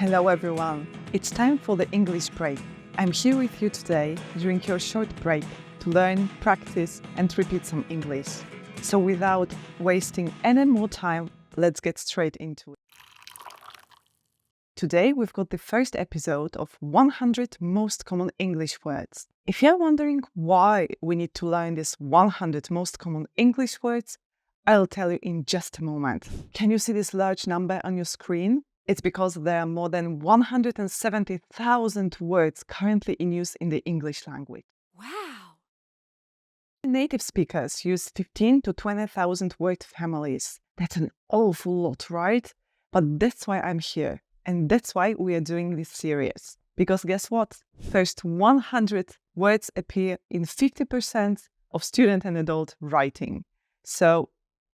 Hello everyone, it's time for the English break. I'm here with you today during your short break to learn, practice and repeat some English. So without wasting any more time, let's get straight into it. Today we've got the first episode of 100 most common English words. If you're wondering why we need to learn these 100 most common English words, I'll tell you in just a moment. Can you see this large number on your screen? It's because there are more than 170,000 words currently in use in the English language. Wow! Native speakers use 15 to 20,000 word families. That's an awful lot, right? But that's why I'm here. And that's why we are doing this series. Because guess what? First 100 words appear in 50% of student and adult writing. So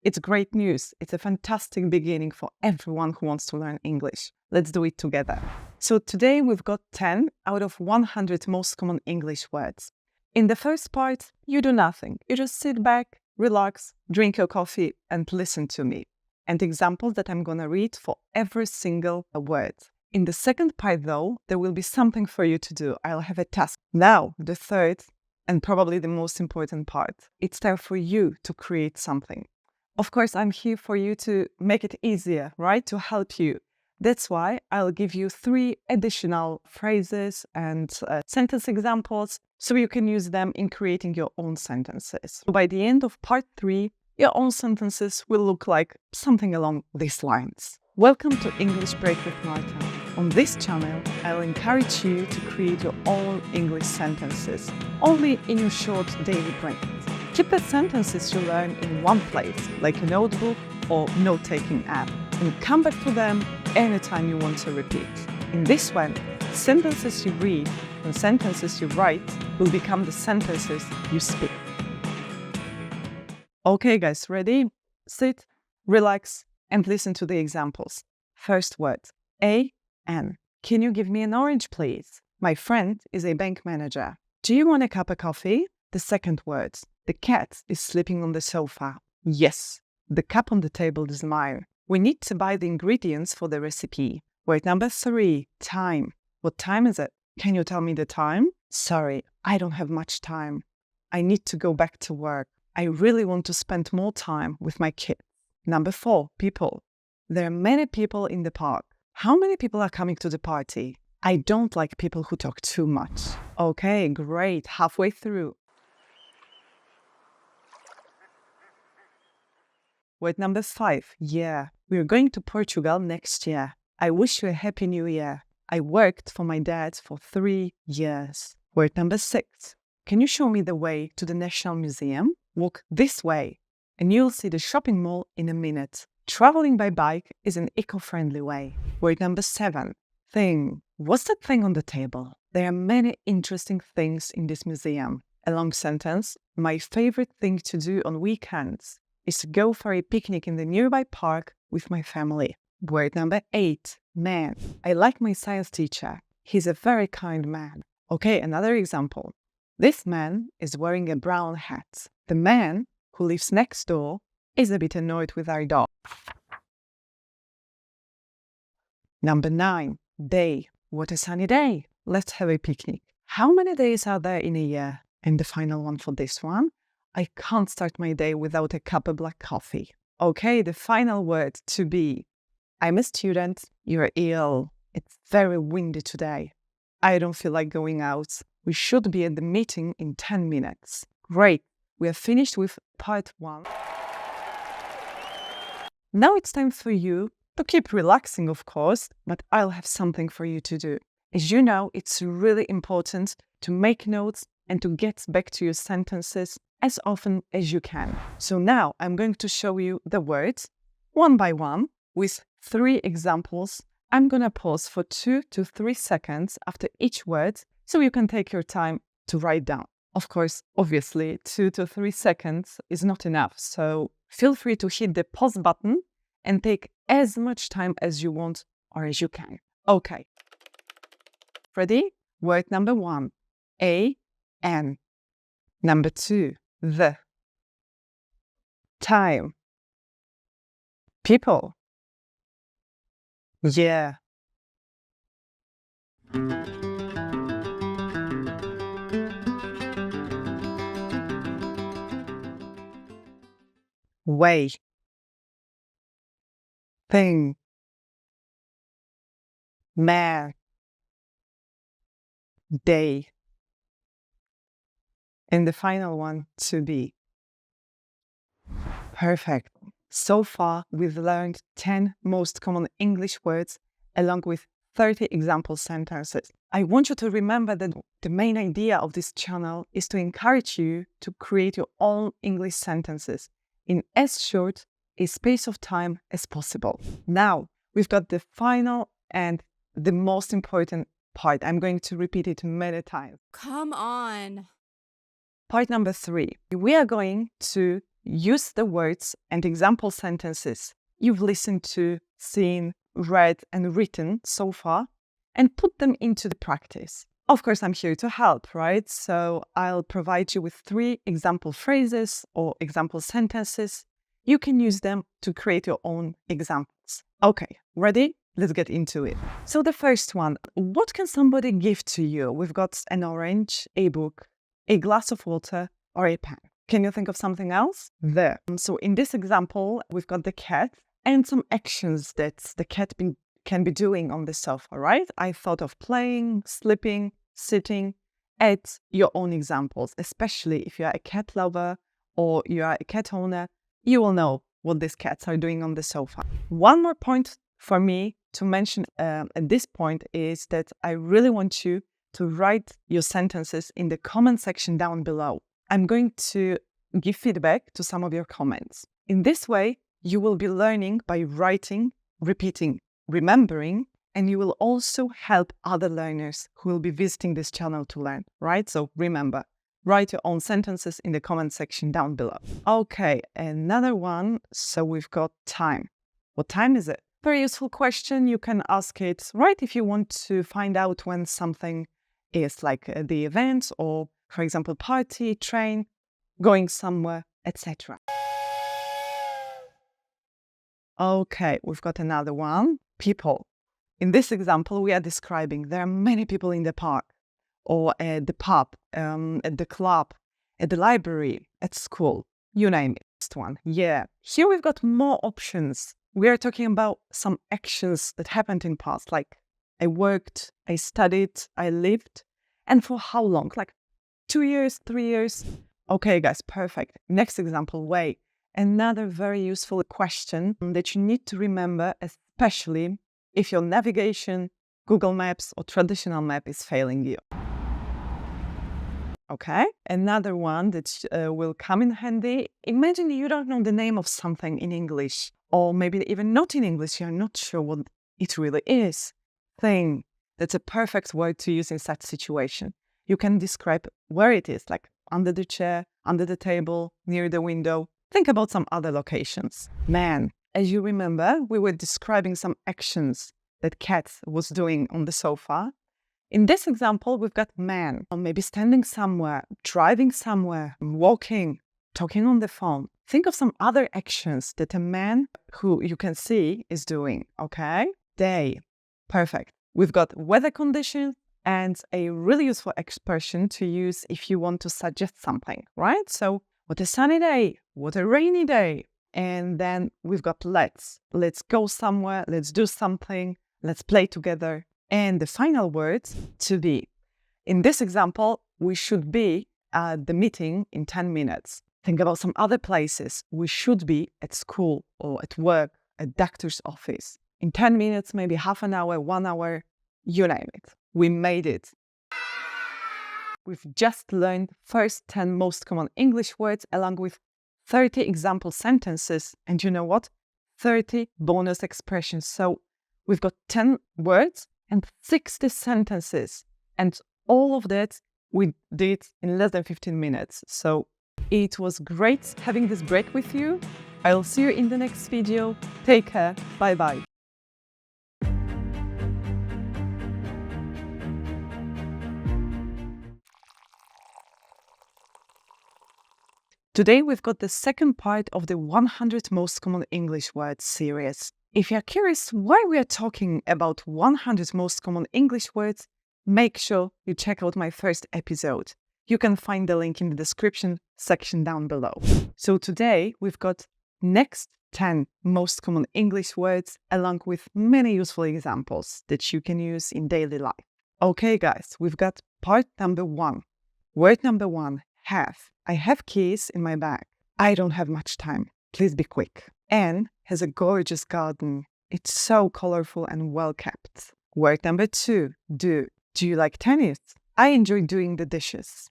it's great news. It's a fantastic beginning for everyone who wants to learn English. Let's do it together. So today we've got 10 out of 100 most common English words. In the first part, you do nothing. You just sit back, relax, drink your coffee, and listen to me. And examples that I'm going to read for every single word. In the second part, though, there will be something for you to do. I'll have a task. Now, the third, and probably the most important part, it's time for you to create something. Of course, I'm here for you to make it easier, right? To help you. That's why I'll give you 3 additional phrases and sentence examples so you can use them in creating your own sentences. So by the end of part 3, your own sentences will look like something along these lines. Welcome to English Break with Marta. On this channel, I'll encourage you to create your own English sentences, only in your short daily breaks. Keep the sentences you learn in one place, like a notebook or note-taking app, and come back to them anytime you want to repeat. In this way, sentences you read and sentences you write will become the sentences you speak. Okay guys, ready? Sit, relax, and listen to the examples. First word, A-N. Can you give me an orange, please? My friend is a bank manager. Do you want a cup of coffee? The second word, the cat is sleeping on the sofa. Yes, the cup on the table is mine. We need to buy the ingredients for the recipe. Word number 3, time. What time is it? Can you tell me the time? Sorry, I don't have much time. I need to go back to work. I really want to spend more time with my kids. Number 4, people. There are many people in the park. How many people are coming to the party? I don't like people who talk too much. Okay, great, halfway through. Word number 5, yeah. We're going to Portugal next year. I wish you a happy new year. I worked for my dad for 3 years. Word number 6, can you show me the way to the National Museum? Walk this way, and you'll see the shopping mall in a minute. Traveling by bike is an eco-friendly way. Word number 7, thing. What's that thing on the table? There are many interesting things in this museum. A long sentence, my favorite thing to do on weekends is to go for a picnic in the nearby park with my family. Word number 8, man. I like my science teacher. He's a very kind man. Okay, another example. This man is wearing a brown hat. The man who lives next door is a bit annoyed with our dog. Number 9, day. What a sunny day. Let's have a picnic. How many days are there in a year? And the final one for this one. I can't start my day without a cup of black coffee. Okay, the final word, to be. I'm a student, you're ill. It's very windy today. I don't feel like going out. We should be at the meeting in 10 minutes. Great, we are finished with part 1. Now it's time for you to keep relaxing, of course, but I'll have something for you to do. As you know, it's really important to make notes and to get back to your sentences as often as you can. So now I'm going to show you the words one by one with 3 examples. I'm going to pause for 2 to 3 seconds after each word so you can take your time to write down. Of course, obviously, 2 to 3 seconds is not enough, so feel free to hit the pause button and take as much time as you want or as you can. Okay. Ready? Word number 1, A-N. Number 2, the. Time. People. Yeah. Way, thing, mare, day. And the final one, to be. Perfect. So far, we've learned 10 most common English words along with 30 example sentences. I want you to remember that the main idea of this channel is to encourage you to create your own English sentences in as short a space of time as possible. Now, we've got the final and the most important part. I'm going to repeat it many times. Come on. Part number 3. We are going to use the words and example sentences you've listened to, seen, read, and written so far and put them into the practice. Of course, I'm here to help, right? So I'll provide you with 3 example phrases or example sentences. You can use them to create your own examples. Okay, ready? Let's get into it. So the first one, what can somebody give to you? We've got an orange, a book, a glass of water, or a pen. Can you think of something else? There. So in this example, we've got the cat and some actions that the cat can be doing on the sofa, right? I thought of playing, sleeping, sitting. Add your own examples, especially if you are a cat lover or you are a cat owner, you will know what these cats are doing on the sofa. One more point for me to mention at this point is that I really want you to write your sentences in the comment section down below. I'm going to give feedback to some of your comments. In this way, you will be learning by writing, repeating, remembering, and you will also help other learners who will be visiting this channel to learn, right? So remember, write your own sentences in the comment section down below. Okay, another one. So we've got time. What time is it? Very useful question. You can ask it right if you want to find out when something is like the event or, for example, party, train, going somewhere, etc. Okay, we've got another one. People. In this example, we are describing there are many people in the park or at the pub, at the club, at the library, at school, you name it. Next one. Yeah. Here we've got more options. We are talking about some actions that happened in past, like I worked, I studied, I lived. And for how long? Like 2 years, 3 years? Okay, guys, perfect. Next example, way. Another very useful question that you need to remember, especially if your navigation, Google Maps, or traditional map is failing you. Okay, another one that will come in handy. Imagine you don't know the name of something in English, or maybe even not in English, you're not sure what it really is. Thing. That's a perfect word to use in such situation. You can describe where it is, like under the chair, under the table, near the window. Think about some other locations. Man. As you remember, we were describing some actions that cat was doing on the sofa. In this example, we've got man, maybe standing somewhere, driving somewhere, walking, talking on the phone. Think of some other actions that a man who you can see is doing, okay? Day. Perfect. We've got weather conditions and a really useful expression to use if you want to suggest something, right? So, what a sunny day, what a rainy day. And then we've got let's. Let's go somewhere, let's do something, let's play together. And the final word, to be. In this example, we should be at the meeting in 10 minutes. Think about some other places. We should be at school or at work, at doctor's office. In 10 minutes, maybe half an hour, 1 hour, you name it. We made it. We've just learned first 10 most common English words along with 30 example sentences. And you know what? 30 bonus expressions. So we've got 10 words and 60 sentences. And all of that we did in less than 15 minutes. So it was great having this break with you. I'll see you in the next video. Take care. Bye-bye. Today we've got the second part of the 100 most common English words series. If you're curious why we are talking about 100 most common English words, make sure you check out my first episode. You can find the link in the description section down below. So today we've got next 10 most common English words along with many useful examples that you can use in daily life. Okay guys, we've got part number 1. Word number 1, have. I have keys in my bag. I don't have much time. Please be quick. Anne has a gorgeous garden. It's so colorful and well kept. Word number 2, do. Do you like tennis? I enjoy doing the dishes.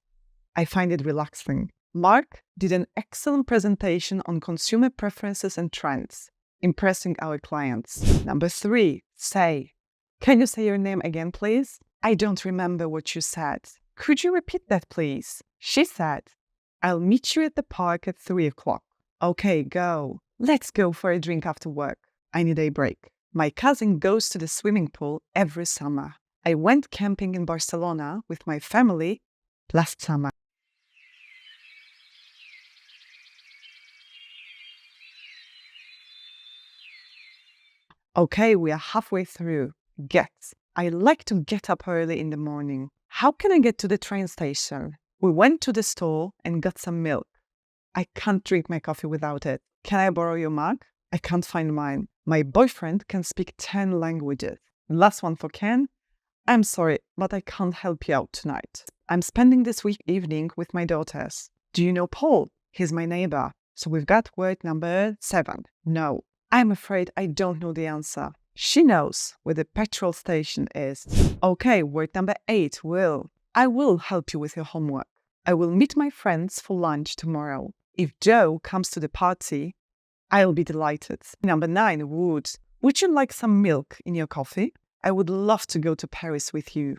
I find it relaxing. Mark did an excellent presentation on consumer preferences and trends, impressing our clients. Number 3, say. Can you say your name again, please? I don't remember what you said. Could you repeat that, please? She said, I'll meet you at the park at 3 o'clock. Okay, go. Let's go for a drink after work. I need a break. My cousin goes to the swimming pool every summer. I went camping in Barcelona with my family last summer. Okay, we are halfway through. Get. I like to get up early in the morning. How can I get to the train station? We went to the store and got some milk. I can't drink my coffee without it. Can I borrow your mug? I can't find mine. My boyfriend can speak 10 languages. Last one for Ken. I'm sorry, but I can't help you out tonight. I'm spending this evening with my daughters. Do you know Paul? He's my neighbor. So we've got word number 7. No. I'm afraid I don't know the answer. She knows where the petrol station is. Okay, word number 8, will. I will help you with your homework. I will meet my friends for lunch tomorrow. If Joe comes to the party, I'll be delighted. Number 9, would. Would you like some milk in your coffee? I would love to go to Paris with you.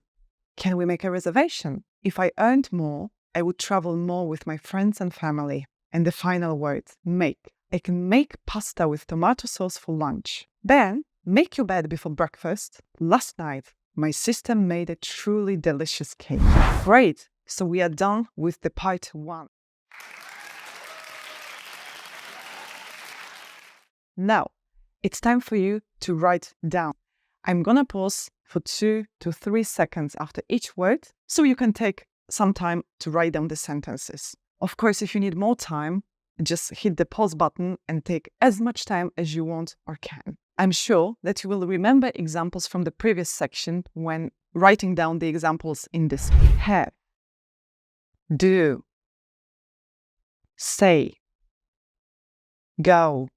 Can we make a reservation? If I earned more, I would travel more with my friends and family. And the final word, make. I can make pasta with tomato sauce for lunch. Ben, make your bed before breakfast. Last night, my sister made a truly delicious cake. Great! So we are done with the part 1. Now, it's time for you to write down. I'm gonna pause for 2 to 3 seconds after each word so you can take some time to write down the sentences. Of course, if you need more time, just hit the pause button and take as much time as you want or can. I'm sure that you will remember examples from the previous section when writing down the examples in this. Have, do, say, go,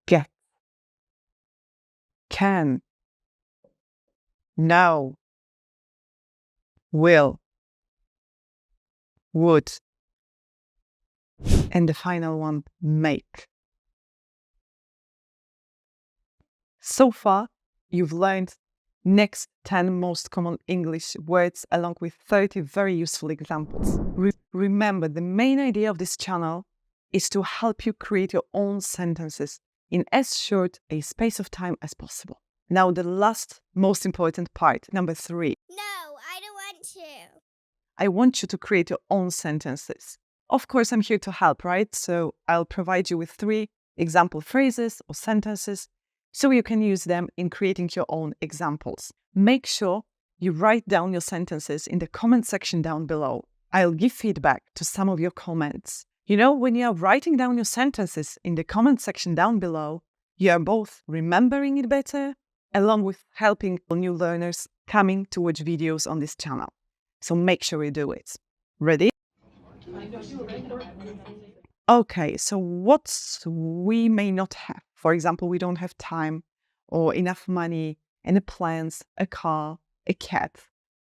get, can, know, will, would, and the final one, make. So far, you've learned next 10 most common English words along with 30 very useful examples. Remember, the main idea of this channel is to help you create your own sentences in as short a space of time as possible. Now, the last most important part, number 3. No, I don't want to. I want you to create your own sentences. Of course, I'm here to help, right? So I'll provide you with 3 example phrases or sentences so you can use them in creating your own examples. Make sure you write down your sentences in the comment section down below. I'll give feedback to some of your comments. You know, when you are writing down your sentences in the comment section down below, you are both remembering it better along with helping new learners coming to watch videos on this channel. So make sure you do it. Ready? Okay, so what we may not have. For example, we don't have time or enough money, any plans, a car, a cat.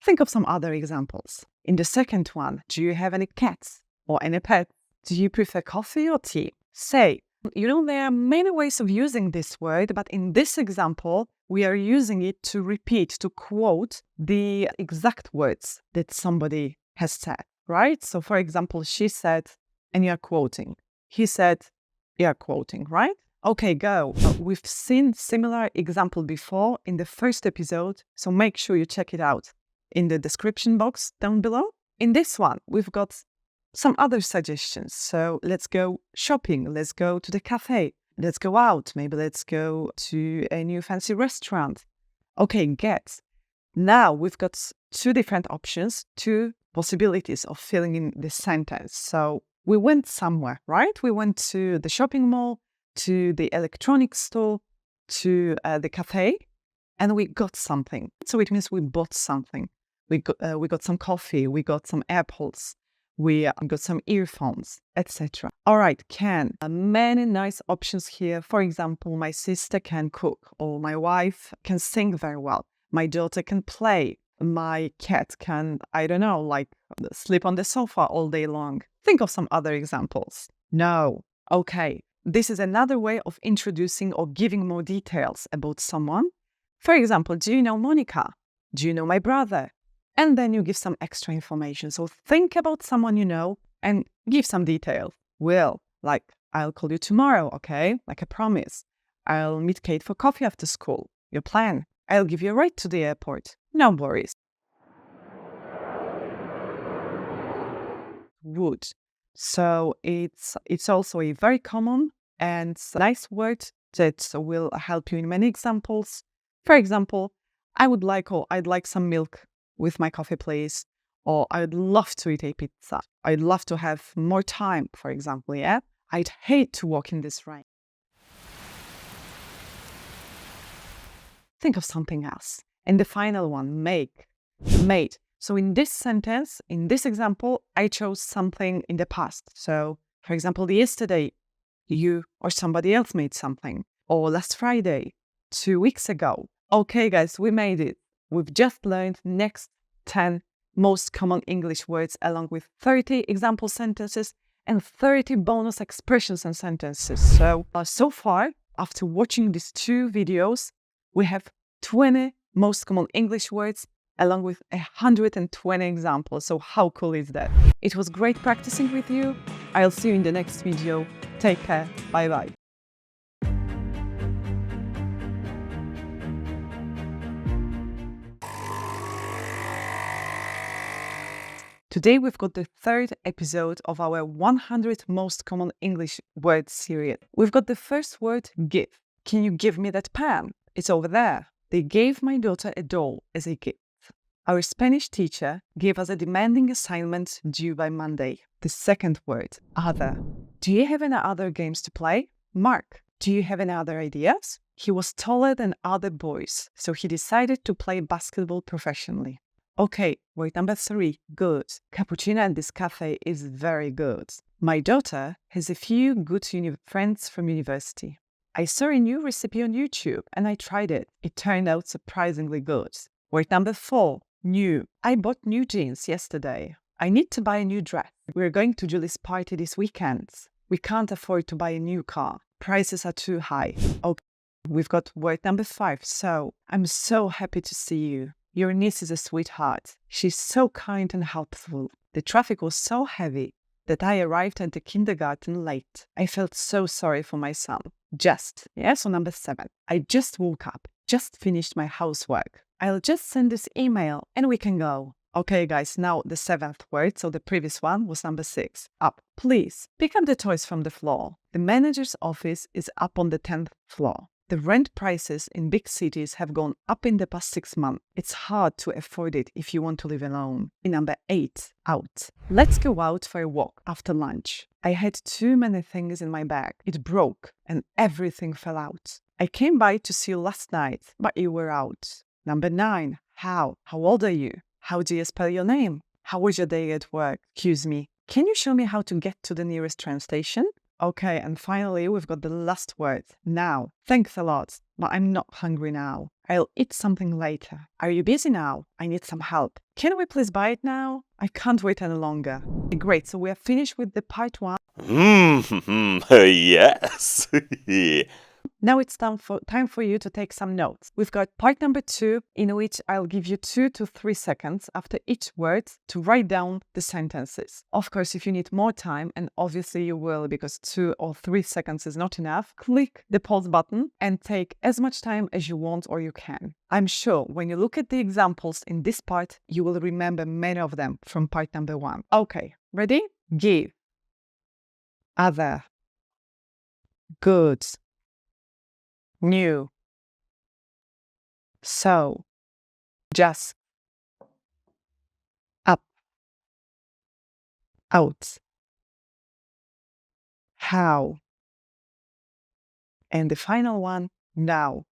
Think of some other examples. In the second one, do you have any cats or any pets? Do you prefer coffee or tea? Say, you know, there are many ways of using this word, but in this example, we are using it to repeat, to quote the exact words that somebody has said, right? So for example, she said, and you're quoting. He said, you're quoting, right? Okay, go. We've seen similar example before in the first episode, so make sure you check it out in the description box down below. In this one, we've got some other suggestions. So let's go shopping. Let's go to the cafe. Let's go out. Maybe let's go to a new fancy restaurant. Okay, get. Now we've got two different options, two possibilities of filling in this sentence. So we went somewhere, right? We went to the shopping mall, to the electronics store, to the cafe, and we got something. So it means we bought something. We got some coffee, we got some apples, we got some earphones, etc. All right, can. Many nice options here. For example, my sister can cook, or my wife can sing very well. My daughter can play. My cat can, I don't know, like sleep on the sofa all day long. Think of some other examples. No. Okay. This is another way of introducing or giving more details about someone. For example, do you know Monica? Do you know my brother? And then you give some extra information. So think about someone you know and give some details. Will, like, I'll call you tomorrow, okay? Like a promise. I'll meet Kate for coffee after school. Your plan. I'll give you a ride to the airport. No worries. Would. So it's also a very common and nice word that will help you in many examples. For example, I would like, or I'd like some milk with my coffee, please. Or I'd love to eat a pizza. I'd love to have more time, for example, yeah? I'd hate to walk in this rain. Think of something else. And the final one, make. Made. So in this sentence, in this example, I chose something in the past. So, for example, yesterday, you or somebody else made something. Or last Friday, 2 weeks ago. Okay, guys, we made it. We've just learned next 10 most common English words along with 30 example sentences and 30 bonus expressions and sentences. So far, after watching these two videos, we have 20 most common English words along with 120 examples. So how cool is that? It was great practicing with you. I'll see you in the next video. Take care. Bye-bye. Today we've got the third episode of our 100 most common English words series. We've got the first word, give. Can you give me that pen? It's over there. They gave my daughter a doll as a gift. Our Spanish teacher gave us a demanding assignment due by Monday. The second word, other. Do you have any other games to play? Mark, do you have any other ideas? He was taller than other boys, so he decided to play basketball professionally. Okay, word number 3, good. Cappuccino at this cafe is very good. My daughter has a few good friends from university. I saw a new recipe on YouTube and I tried it. It turned out surprisingly good. Word number 4, new. I bought new jeans yesterday. I need to buy a new dress. We're going to Julie's party this weekend. We can't afford to buy a new car. Prices are too high. Okay, we've got word number 5, so. I'm so happy to see you. Your niece is a sweetheart. She's so kind and helpful. The traffic was so heavy that I arrived at the kindergarten late. I felt so sorry for my son. So number 7. I just woke up, just finished my housework. I'll just send this email and we can go. Okay, guys, now the 7th word, so the previous one was number 6. Up. Please, pick up the toys from the floor. The manager's office is up on the 10th floor. The rent prices in big cities have gone up in the past 6 months. It's hard to afford it if you want to live alone. Number 8, out. Let's go out for a walk after lunch. I had too many things in my bag. It broke and everything fell out. I came by to see you last night, but you were out. Number 9, how. How old are you? How do you spell your name? How was your day at work? Excuse me. Can you show me how to get to the nearest train station? Okay, and finally, we've got the last word, now. Thanks a lot, but I'm not hungry now. I'll eat something later. Are you busy now? I need some help. Can we please buy it now? I can't wait any longer. Great, so we are finished with the part 1. Yes. Now it's time for you to take some notes. We've got part number 2, in which I'll give you 2 to 3 seconds after each word to write down the sentences. Of course, if you need more time, and obviously you will because 2 or 3 seconds is not enough, click the pause button and take as much time as you want or you can. I'm sure when you look at the examples in this part, you will remember many of them from part number 1. Okay, ready? Give. Other. Good. new, so, just, up, out, how, and the final one, now.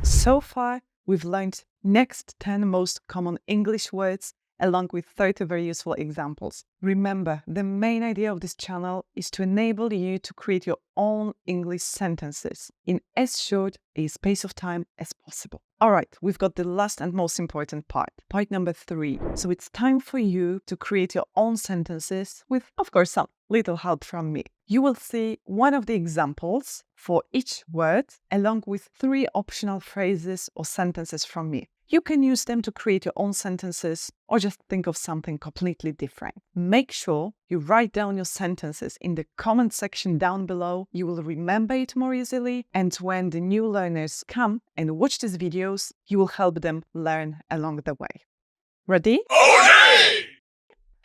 So far, we've learned next 10 most common English words along with 30 very useful examples. Remember, the main idea of this channel is to enable you to create your own English sentences in as short a space of time as possible. All right, we've got the last and most important part number 3. So it's time for you to create your own sentences with, of course, some little help from me. You will see one of the examples for each word along with 3 optional phrases or sentences from me. You can use them to create your own sentences or just think of something completely different. Make sure you write down your sentences in the comment section down below. You will remember it more easily, and when the new learners come and watch these videos, you will help them learn along the way. Ready? Okay!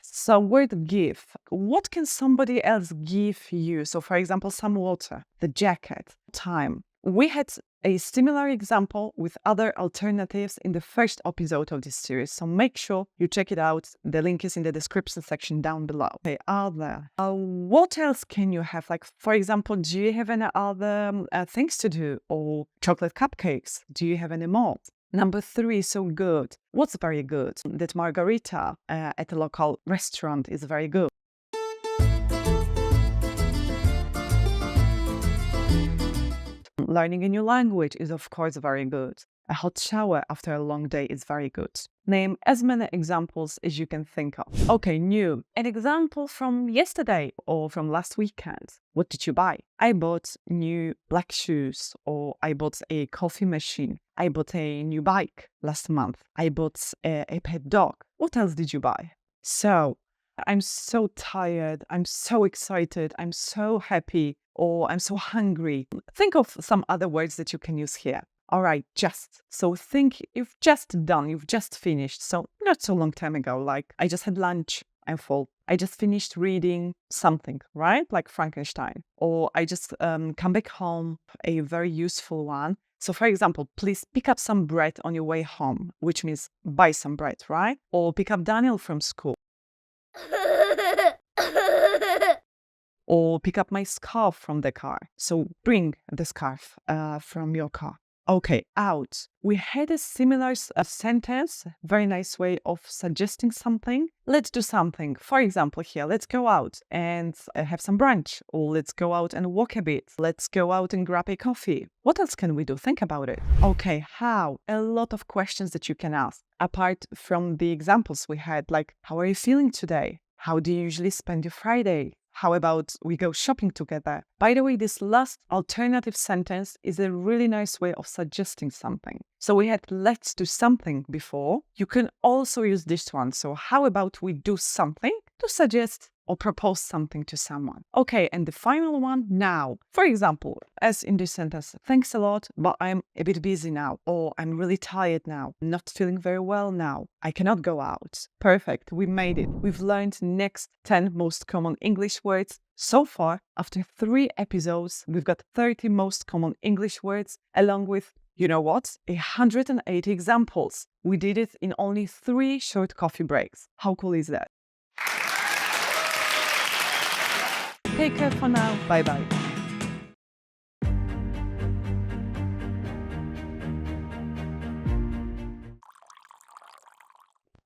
So word give. What can somebody else give you? So for example, some water, the jacket, time. We had a similar example with other alternatives in the first episode of this series, so make sure you check it out. The link is in the description section down below. Okay, other. What else can you have? Like, for example, do you have any other things to do? Or chocolate cupcakes? Do you have any more? Number 3, so good. What's very good? That margarita at a local restaurant is very good. Learning a new language is, of course, very good. A hot shower after a long day is very good. Name as many examples as you can think of. Okay, new. An example from yesterday or from last weekend. What did you buy? I bought new black shoes, or I bought a coffee machine. I bought a new bike last month. I bought a pet dog. What else did you buy? So, I'm so tired. I'm so excited. I'm so happy. Or I'm so hungry. Think of some other words that you can use here. All right, just. So think you've just done, you've just finished. So not so long time ago, like I just had lunch, I'm full. I just finished reading something, right? Like Frankenstein. Or I just come back home, a very useful one. So for example, please pick up some bread on your way home, which means buy some bread, right? Or pick up Daniel from school. Or pick up my scarf from the car. So bring the scarf from your car. Okay, out. We had a similar sentence, very nice way of suggesting something. Let's do something. For example, here, let's go out and have some brunch. Or let's go out and walk a bit. Let's go out and grab a coffee. What else can we do? Think about it. Okay, how? A lot of questions that you can ask. Apart from the examples we had, like, how are you feeling today? How do you usually spend your Friday? How about we go shopping together? By the way, this last alternative sentence is a really nice way of suggesting something. So we had let's do something before. You can also use this one. So how about we do something to suggest or propose something to someone? Okay, and the final one, now. For example, as in this sentence, thanks a lot, but I'm a bit busy now. Or I'm really tired now. Not feeling very well now. I cannot go out. Perfect, we made it. We've learned next 10 most common English words. So far, after 3 episodes, we've got 30 most common English words, along with, you know what, 180 examples. We did it in only 3 short coffee breaks. How cool is that? Take care for now. Bye-bye.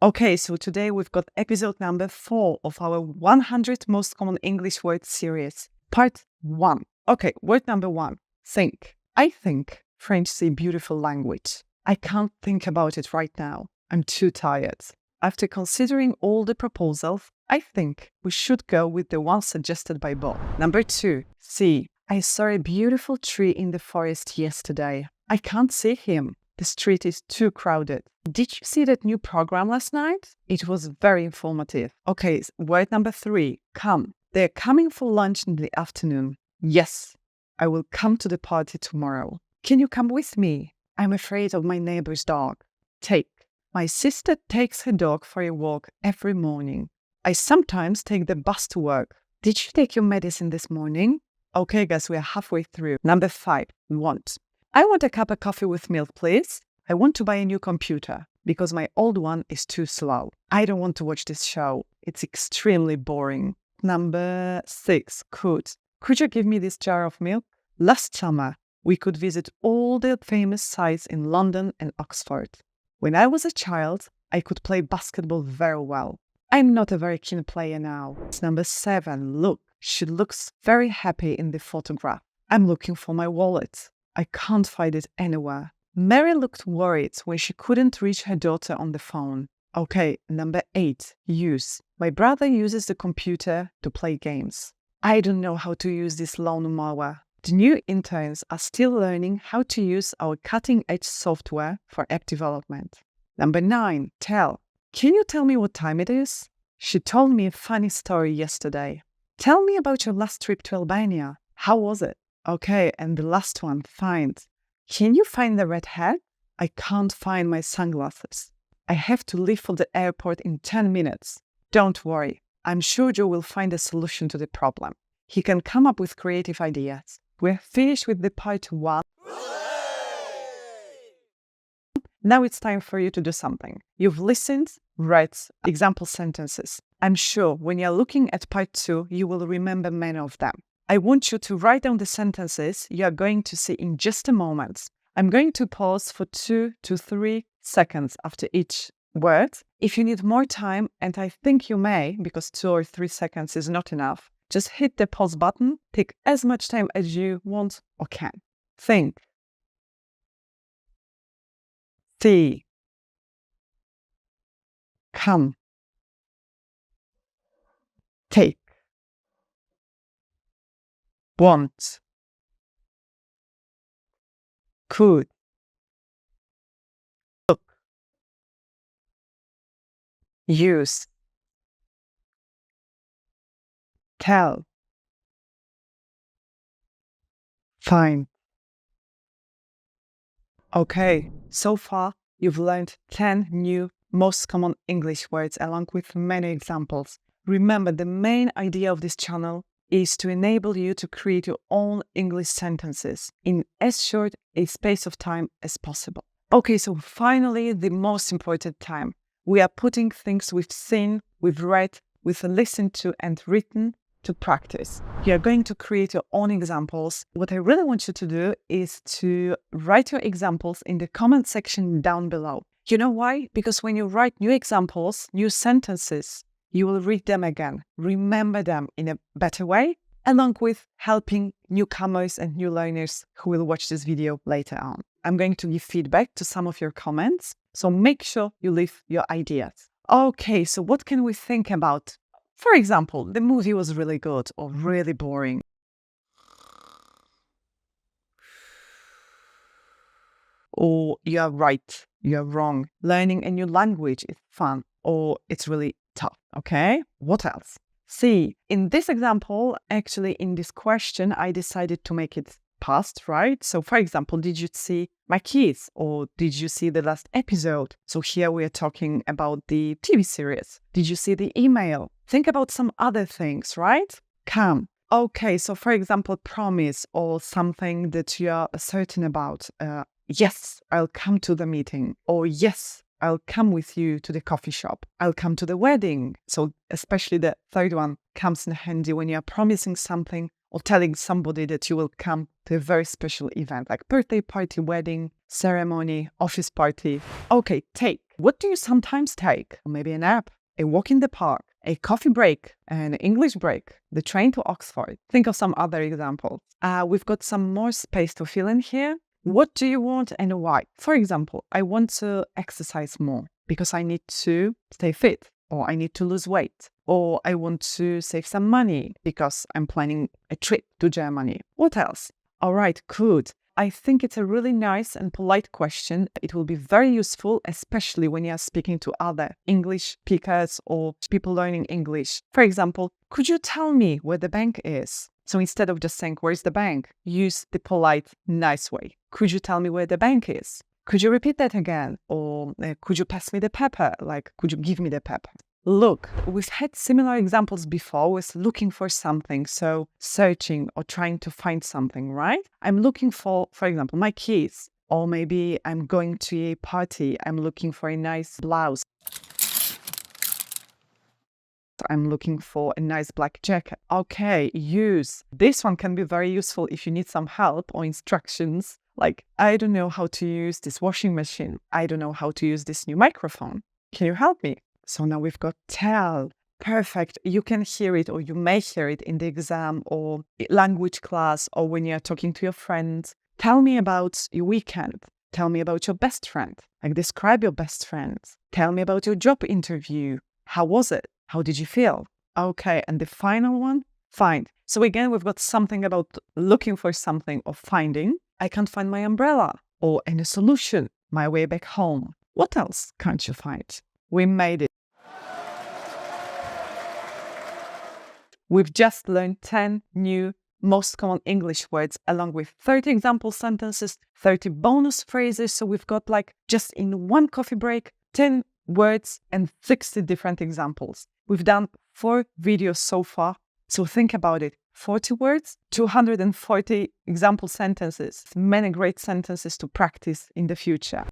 Okay, so today we've got episode number 4 of our 100 most common English words series, part 1. Okay, word number 1, think. I think French is a beautiful language. I can't think about it right now. I'm too tired. After considering all the proposals, I think we should go with the one suggested by Bob. Number 2, see. I saw a beautiful tree in the forest yesterday. I can't see him. The street is too crowded. Did you see that new program last night? It was very informative. Okay, word number 3, come. They're coming for lunch in the afternoon. Yes, I will come to the party tomorrow. Can you come with me? I'm afraid of my neighbor's dog. Take. My sister takes her dog for a walk every morning. I sometimes take the bus to work. Did you take your medicine this morning? Okay, guys, we are halfway through. Number 5, want. I want a cup of coffee with milk, please. I want to buy a new computer because my old one is too slow. I don't want to watch this show. It's extremely boring. Number 6, could. Could you give me this jar of milk? Last summer, we could visit all the famous sites in London and Oxford. When I was a child, I could play basketball very well. I'm not a very keen player now. It's number 7, look. She looks very happy in the photograph. I'm looking for my wallet. I can't find it anywhere. Mary looked worried when she couldn't reach her daughter on the phone. Okay, number 8, use. My brother uses the computer to play games. I don't know how to use this lawn mower. The new interns are still learning how to use our cutting-edge software for app development. Number 9, tell. Can you tell me what time it is? She told me a funny story yesterday. Tell me about your last trip to Albania. How was it? Okay, and the last one, find. Can you find the red hat? I can't find my sunglasses. I have to leave for the airport in 10 minutes. Don't worry. I'm sure Joe will find a solution to the problem. He can come up with creative ideas. We're finished with the part 1. Now it's time for you to do something. You've listened, read example sentences. I'm sure when you're looking at part 2, you will remember many of them. I want you to write down the sentences you are going to see in just a moment. I'm going to pause for 2 to 3 seconds after each word. If you need more time, and I think you may, because 2 or 3 seconds is not enough, just hit the pause button, take as much time as you want or can. Think. See. Come. Take. Want. Could. Look. Use. Tell. Find. Okay, so far you've learned 10 new most common English words along with many examples. Remember, the main idea of this channel is to enable you to create your own English sentences in as short a space of time as possible. Okay, so finally, the most important time. We are putting things we've seen, we've read, we've listened to and written to practice. You are going to create your own examples. What I really want you to do is to write your examples in the comment section down below. You know why? Because when you write new examples, new sentences, you will read them again, remember them in a better way, along with helping newcomers and new learners who will watch this video later on. I'm going to give feedback to some of your comments, so make sure you leave your ideas. Okay, so what can we think about? For example, the movie was really good or really boring. Or you're right, you're wrong. Learning a new language is fun or it's really tough, okay? What else? See, in this example, actually in this question, I decided to make it past, right? So for example, did you see my kids or did you see the last episode? So here we are talking about the TV series. Did you see the email? Think about some other things, right? Come. Okay, so for example, promise or something that you are certain about. Yes, I'll come to the meeting. Or yes, I'll come with you to the coffee shop. I'll come to the wedding. So especially the third one comes in handy when you're promising something or telling somebody that you will come to a very special event like birthday party, wedding, ceremony, office party. Okay, take. What do you sometimes take? Maybe a nap, a walk in the park, a coffee break, an English break, the train to Oxford. Think of some other examples. We've got some more space to fill in here. What do you want and why? For example, I want to exercise more because I need to stay fit, or I need to lose weight, or I want to save some money because I'm planning a trip to Germany. What else? All right, good. I think it's a really nice and polite question. It will be very useful, especially when you are speaking to other English speakers or people learning English. For example, could you tell me where the bank is? So instead of just saying, where's the bank? Use the polite, nice way. Could you tell me where the bank is? Could you repeat that again? Or could you pass me the pepper? Like, could you give me the pepper? Look, we've had similar examples before with looking for something, so searching or trying to find something, right? I'm looking for example, my keys. Or maybe I'm going to a party, I'm looking for a nice blouse. I'm looking for a nice black jacket. Okay, use. This one can be very useful if you need some help or instructions. Like, I don't know how to use this washing machine. I don't know how to use this new microphone. Can you help me? So now we've got tell. Perfect. You can hear it or you may hear it in the exam or language class or when you're talking to your friends. Tell me about your weekend. Tell me about your best friend. Like, describe your best friend. Tell me about your job interview. How was it? How did you feel? Okay, and the final one? Find. So again, we've got something about looking for something or finding. I can't find my umbrella or any solution. My way back home. What else can't you find? We made it. We've just learned 10 new most common English words along with 30 example sentences, 30 bonus phrases. So we've got like just in one coffee break, 10 words and 60 different examples. We've done 4 videos so far. So think about it. 40 words, 240 example sentences, many great sentences to practice in the future.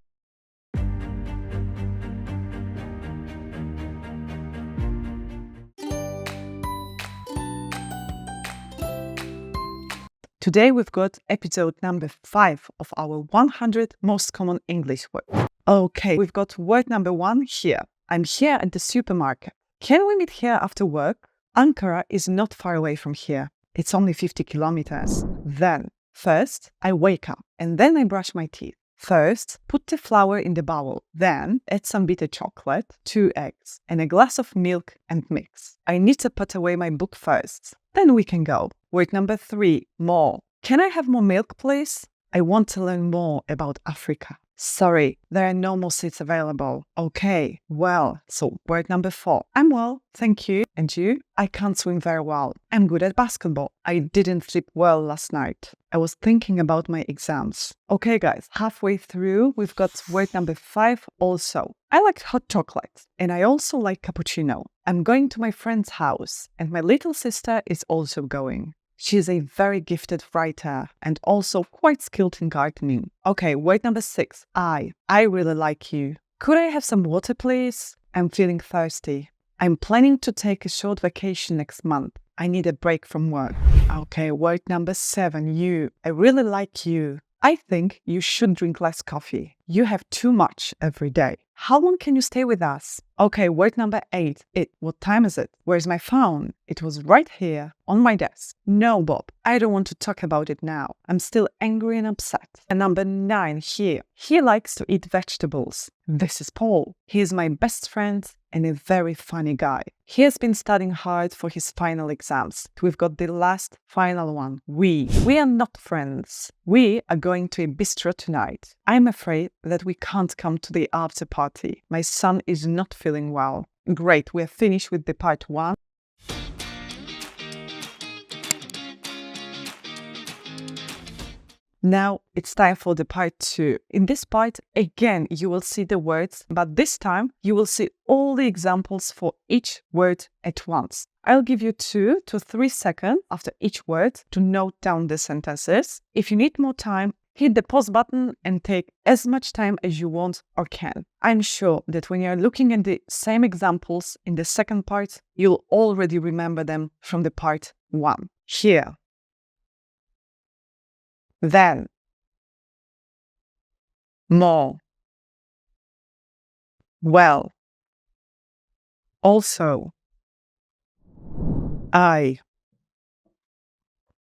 Today we've got episode number 5 of our 100 most common English words. Okay, we've got word number 1 here. I'm here at the supermarket. Can we meet here after work? Ankara is not far away from here. It's only 50 kilometers. Then, first, I wake up and then I brush my teeth. First, put the flour in the bowl. Then, add some bitter chocolate, 2 eggs, and a glass of milk and mix. I need to put away my book first. Then we can go. Word number 3, more. Can I have more milk, please? I want to learn more about Africa. Sorry, there are no more seats available. Okay, well, so word number 4. I'm well, thank you. And you? I can't swim very well. I'm good at basketball. I didn't sleep well last night. I was thinking about my exams. Okay, guys, halfway through, we've got word number 5 also. I like hot chocolate and I also like cappuccino. I'm going to my friend's house and my little sister is also going. She's a very gifted writer and also quite skilled in gardening. Okay, word number 6. I really like you. Could I have some water, please? I'm feeling thirsty. I'm planning to take a short vacation next month. I need a break from work. Okay, word number 7. You. I really like you. I think you should drink less coffee. You have too much every day. How long can you stay with us? Okay, word number 8. What time is it? Where's my phone? It was right here on my desk. No, Bob, I don't want to talk about it now. I'm still angry and upset. And number 9 here. He likes to eat vegetables. This is Paul. He is my best friend and a very funny guy. He has been studying hard for his final exams. We've got the last final one. We are not friends. We are going to a bistro tonight. I'm afraid that we can't come to the after party. My son is not feeling well. Great, we're finished with the part 1. Now it's time for the part 2. In this part, again, you will see the words, but this time you will see all the examples for each word at once. I'll give you 2 to 3 seconds after each word to note down the sentences. If you need more time, hit the pause button and take as much time as you want or can. I'm sure that when you're looking at the same examples in the second part, you'll already remember them from the part 1. Here. Then. More. Well. Also. I.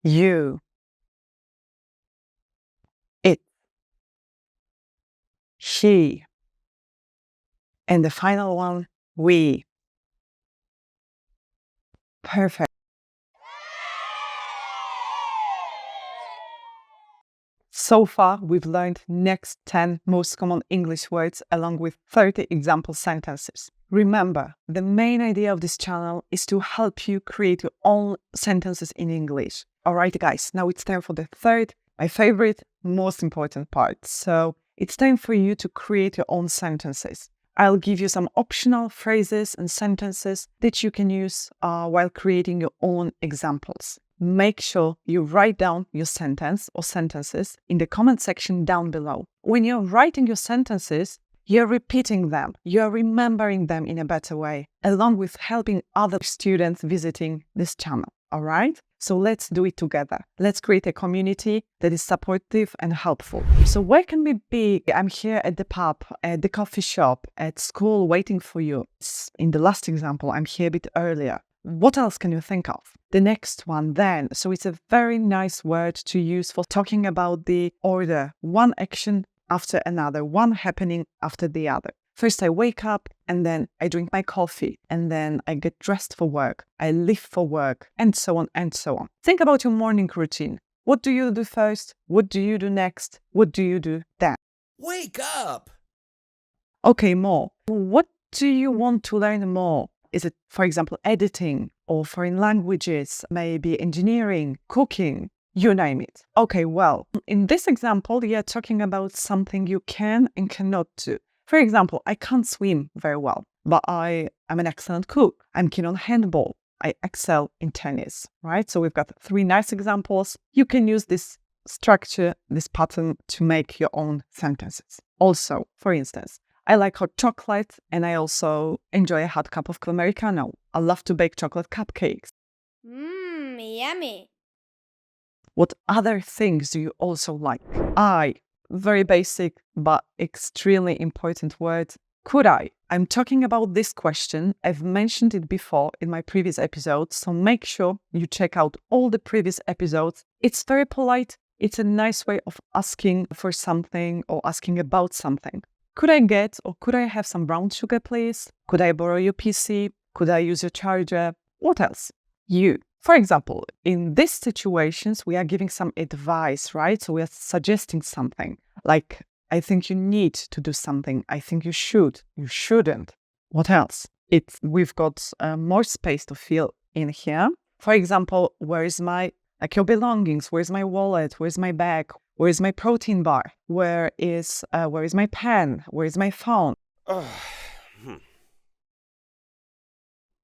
You. It. She. And the final one, we. Perfect. So far, we've learned next 10 most common English words along with 30 example sentences. Remember, the main idea of this channel is to help you create your own sentences in English. Alright guys, now it's time for the third, my favorite, most important part. So it's time for you to create your own sentences. I'll give you some optional phrases and sentences that you can use while creating your own examples. Make sure you write down your sentence or sentences in the comment section down below. When you're writing your sentences, you're repeating them, you're remembering them in a better way, along with helping other students visiting this channel, all right? So let's do it together. Let's create a community that is supportive and helpful. So where can we be? I'm here at the pub, at the coffee shop, at school waiting for you. In the last example, I'm here a bit earlier. What else can you think of? The next one then. So it's a very nice word to use for talking about the order, one action after another, one happening after the other. First, I wake up and then I drink my coffee and then I get dressed for work. I leave for work and so on and so on. Think about your morning routine. What do you do first? What do you do next? What do you do then? Wake up! Okay, more. What do you want to learn more? Is it, for example, editing or foreign languages, maybe engineering, cooking? You name it. Okay, well, in this example, you're talking about something you can and cannot do. For example, I can't swim very well, but I am an excellent cook. I'm keen on handball. I excel in tennis, right? So we've got 3 nice examples. You can use this structure, this pattern to make your own sentences. Also, for instance, I like hot chocolate and I also enjoy a hot cup of Americano. I love to bake chocolate cupcakes. Yummy. What other things do you also like? Very basic but extremely important word. Could I? I'm talking about this question. I've mentioned it before in my previous episodes, so make sure you check out all the previous episodes. It's very polite. It's a nice way of asking for something or asking about something. Could I get or could I have some brown sugar, please? Could I borrow your PC? Could I use your charger? What else? You. For example, in these situations, we are giving some advice, right? So we are suggesting something like, I think you need to do something. I think you should. You shouldn't. What else? We've got more space to fill in here. For example, where is your belongings? Where's my wallet? Where's my bag? Where is my protein bar? Where is my pen? Where is my phone?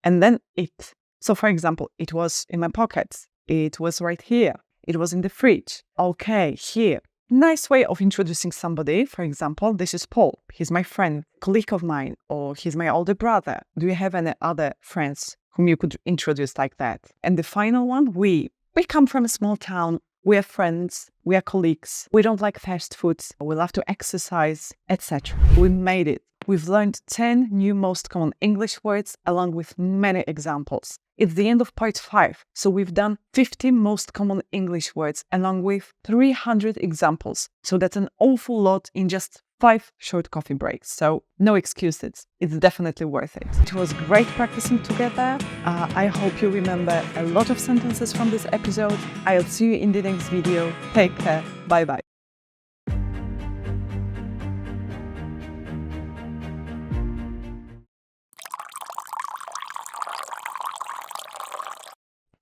And then it. So for example, it was in my pockets. It was right here. It was in the fridge. Okay, here. Nice way of introducing somebody. For example, this is Paul. He's my friend, colleague of mine, or he's my older brother. Do you have any other friends whom you could introduce like that? And the final one, we. We come from a small town. We are friends. We are colleagues. We don't like fast foods. We love to exercise, etc. We made it. We've learned 10 new most common English words along with many examples. It's the end of part 5, so we've done 50 most common English words along with 300 examples. So that's an awful lot in just 5 short coffee breaks. So no excuses. It's definitely worth it. It was great practicing together. I hope you remember a lot of sentences from this episode. I'll see you in the next video. Take care. Bye-bye.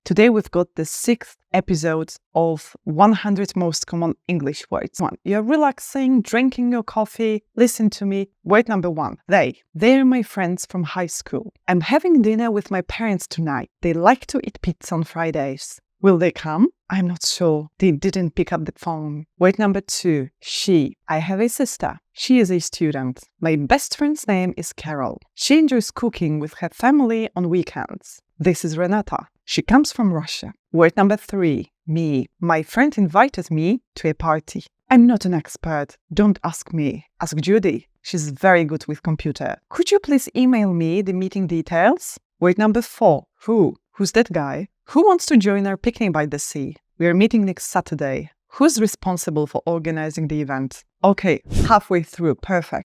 Today we've got the 6th episode of 100 most common English words. 1. You're relaxing, drinking your coffee. Listen to me. Word number 1. They're my friends from high school. I'm having dinner with my parents tonight. They like to eat pizza on Fridays. Will they come? I'm not sure. They didn't pick up the phone. Word number 2. She. I have a sister. She is a student. My best friend's name is Carol. She enjoys cooking with her family on weekends. This is Renata. She comes from Russia. Word number 3. Me. My friend invited me to a party. I'm not an expert. Don't ask me. Ask Judy. She's very good with computer. Could you please email me the meeting details? Word number 4. Who? Who's that guy? Who wants to join our picnic by the sea? We are meeting next Saturday. Who's responsible for organizing the event? Okay, halfway through. Perfect.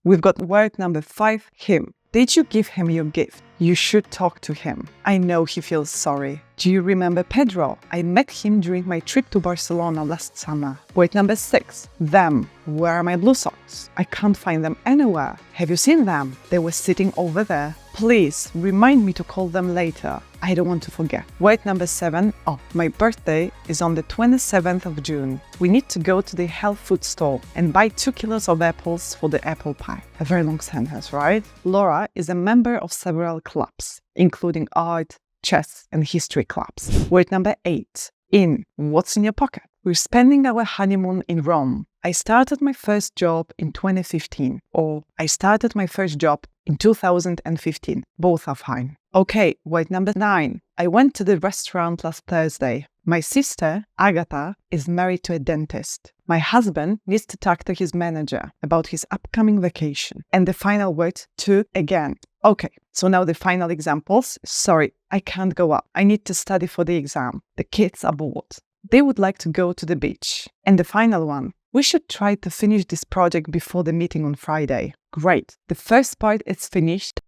We've got word number 5. Him. Did you give him your gift? You should talk to him. I know he feels sorry. Do you remember Pedro? I met him during my trip to Barcelona last summer. Word number 6. Them. Where are my blue socks? I can't find them anywhere. Have you seen them? They were sitting over there. Please remind me to call them later. I don't want to forget. Word number 7. Oh, my birthday is on the 27th of June. We need to go to the health food store and buy 2 kilos of apples for the apple pie. A very long sentence, right? Laura is a member of several clubs, including art, chess, and history clubs. Word number 8. In. What's in your pocket? We're spending our honeymoon in Rome. I started my first job in 2015, or I started my first job in 2015. Both are fine. Okay, word number 9. I went to the restaurant last Thursday. My sister, Agatha, is married to a dentist. My husband needs to talk to his manager about his upcoming vacation. And the final word, to again. Okay, so now the final examples. Sorry, I can't go up. I need to study for the exam. The kids are bored. They would like to go to the beach. And the final one. We should try to finish this project before the meeting on Friday. Great. The first part is finished.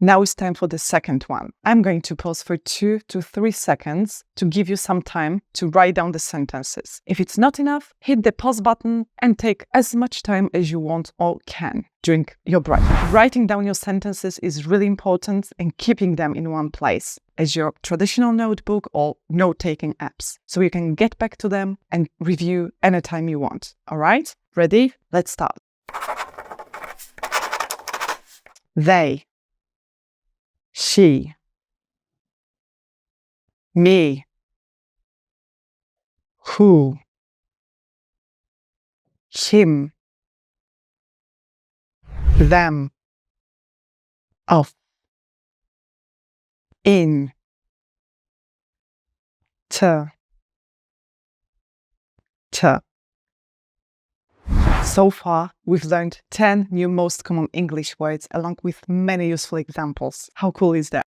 Now it's time for the second one. I'm going to pause for 2 to 3 seconds to give you some time to write down the sentences. If it's not enough, hit the pause button and take as much time as you want or can during your break. Writing down your sentences is really important and keeping them in one place as your traditional notebook or note-taking apps, so you can get back to them and review anytime you want. All right? Ready? Let's start. They. She, me, who, him, them, of, in, to. So far, we've learned 10 new most common English words along with many useful examples. How cool is that?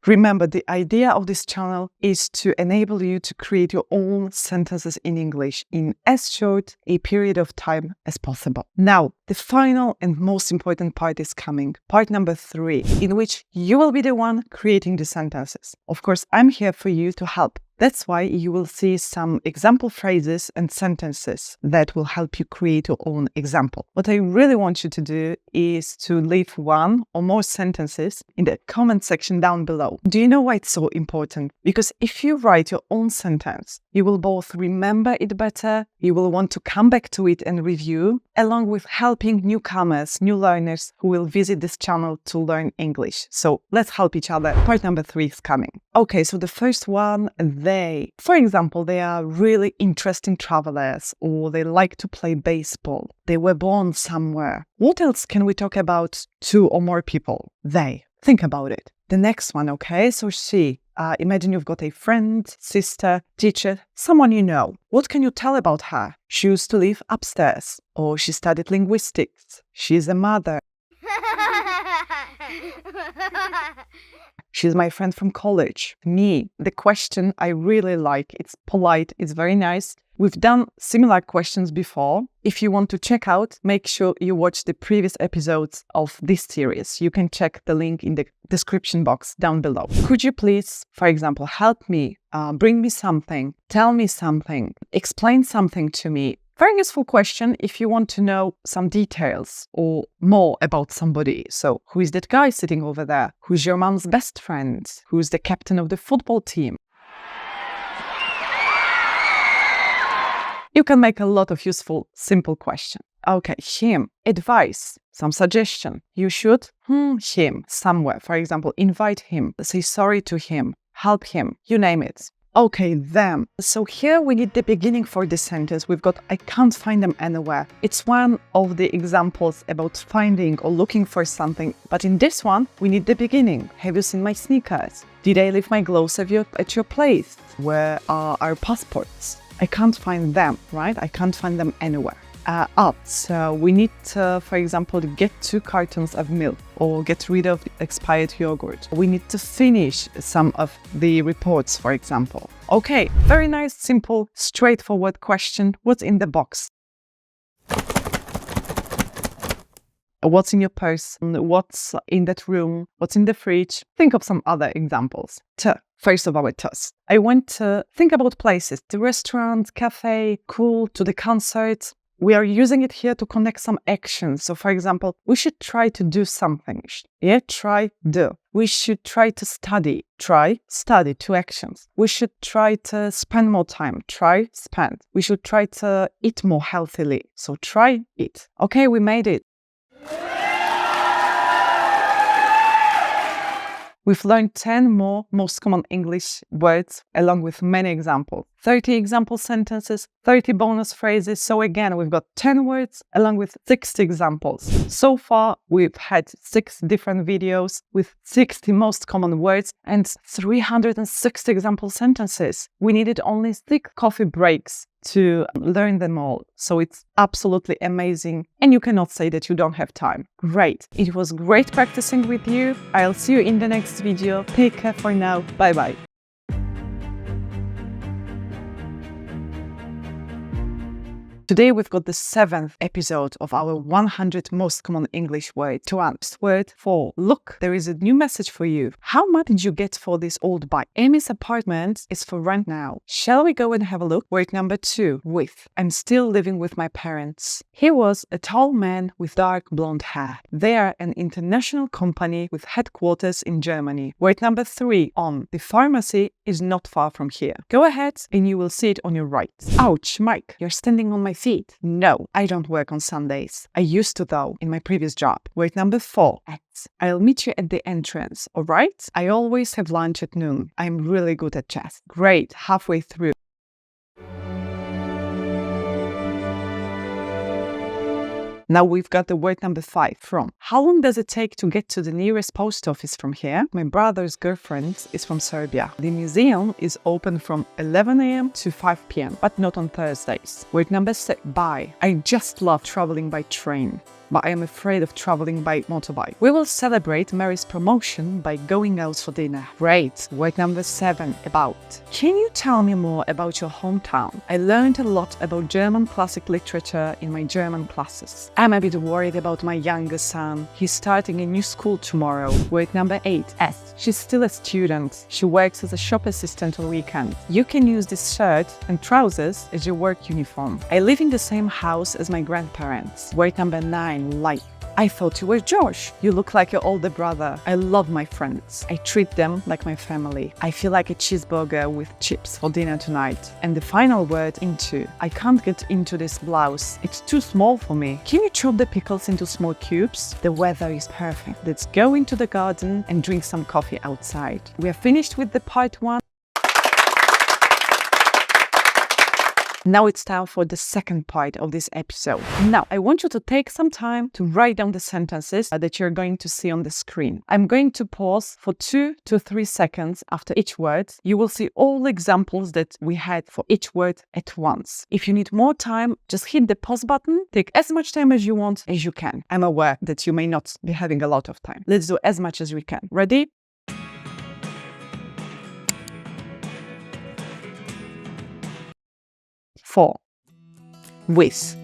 Remember, the idea of this channel is to enable you to create your own sentences in English in as short a period of time as possible. Now, the final and most important part is coming, part number 3, in which you will be the one creating the sentences. Of course, I'm here for you to help. That's why you will see some example phrases and sentences that will help you create your own example. What I really want you to do is to leave 1 or more sentences in the comment section down below. Do you know why it's so important? Because if you write your own sentence, you will both remember it better, you will want to come back to it and review, along with helping newcomers, new learners who will visit this channel to learn English. So let's help each other. Part number 3 is coming. Okay, so the first one, they. For example, they are really interesting travelers, or they like to play baseball. They were born somewhere. What else can we talk about 2 or more people? They. Think about it. The next one, okay, so she. Imagine you've got a friend, sister, teacher, someone you know. What can you tell about her? She used to live upstairs, or she studied linguistics. She's a mother. She's my friend from college. Me. The question I really like. It's polite. It's very nice. We've done similar questions before. If you want to check out, make sure you watch the previous episodes of this series. You can check the link in the description box down below. Could you please, for example, help me, bring me something, tell me something, explain something to me? Very useful question if you want to know some details or more about somebody. So, who is that guy sitting over there? Who's your mom's best friend? Who's the captain of the football team? You can make a lot of useful, simple questions. Okay, him. Advice. Some suggestion. You should him somewhere. For example, invite him. Say sorry to him. Help him. You name it. Okay, them. So here we need the beginning for this sentence. We've got I can't find them anywhere. It's one of the examples about finding or looking for something. But in this one, we need the beginning. Have you seen my sneakers? Did I leave my gloves at your place? Where are our passports? I can't find them, right? I can't find them anywhere. up. So we need to, for example, get 2 cartons of milk or get rid of expired yogurt. We need to finish some of the reports, for example. Okay, very nice, simple, straightforward question. What's in the box? What's in your purse? What's in that room? What's in the fridge? Think of some other examples. First of our toss. I want to think about places, the restaurant, cafe, cool, to the concert. We are using it here to connect some actions. So for example, we should try to do something. Yeah, try, do. We should try to study. Try, study, 2 actions. We should try to spend more time. Try, spend. We should try to eat more healthily. So try, eat. Okay, we made it. We've learned 10 more most common English words along with many examples. 30 example sentences, 30 bonus phrases. So again, we've got 10 words along with 60 examples. So far, we've had 6 different videos with 60 most common words and 360 example sentences. We needed only 6 coffee breaks to learn them all. So it's absolutely amazing. And you cannot say that you don't have time. Great. It was great practicing with you. I'll see you in the next video. Take care for now. Bye-bye. Today we've got the 7th episode of our 100 most common English words. To answer word 4. Look, there is a new message for you. How much did you get for this old bike? Amy's apartment is for rent now. Shall we go and have a look? Word number 2. With. I'm still living with my parents. He was a tall man with dark blonde hair. They are an international company with headquarters in Germany. Word number 3. On. The pharmacy is not far from here. Go ahead and you will see it on your right. Ouch, Mike, you're standing on my feet. No, I don't work on Sundays. I used to though, in my previous job. Word number 4. At. I'll meet you at the entrance, alright? I always have lunch at noon. I'm really good at chess. Great, halfway through. Now we've got the word number 5, from. How long does it take to get to the nearest post office from here? My brother's girlfriend is from Serbia. The museum is open from 11 a.m. to 5 p.m., but not on Thursdays. Word number 6, by. I just love traveling by train, but I am afraid of traveling by motorbike. We will celebrate Mary's promotion by going out for dinner. Great. Word number 7, about. Can you tell me more about your hometown? I learned a lot about German classic literature in my German classes. I'm a bit worried about my younger son. He's starting a new school tomorrow. Word number 8, S. She's still a student. She works as a shop assistant on weekends. You can use this shirt and trousers as your work uniform. I live in the same house as my grandparents. Word number 9, like. I thought you were Josh. You look like your older brother. I love my friends. I treat them like my family. I feel like a cheeseburger with chips for dinner tonight. And the final word, into. I can't get into this blouse. It's too small for me. Can you chop the pickles into small cubes? The weather is perfect. Let's go into the garden and drink some coffee outside. We are finished with the part 1. Now it's time for the second part of this episode. Now, I want you to take some time to write down the sentences that you're going to see on the screen. I'm going to pause for 2 to 3 seconds after each word. You will see all examples that we had for each word at once. If you need more time, just hit the pause button. Take as much time as you want as you can. I'm aware that you may not be having a lot of time. Let's do as much as we can. Ready? For. With.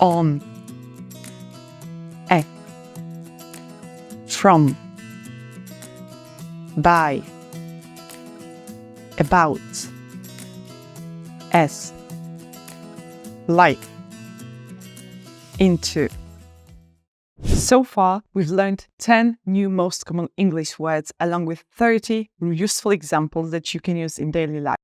On. At. From. By. About. As. Like. Into. So far, we've learned 10 new most common English words along with 30 useful examples that you can use in daily life.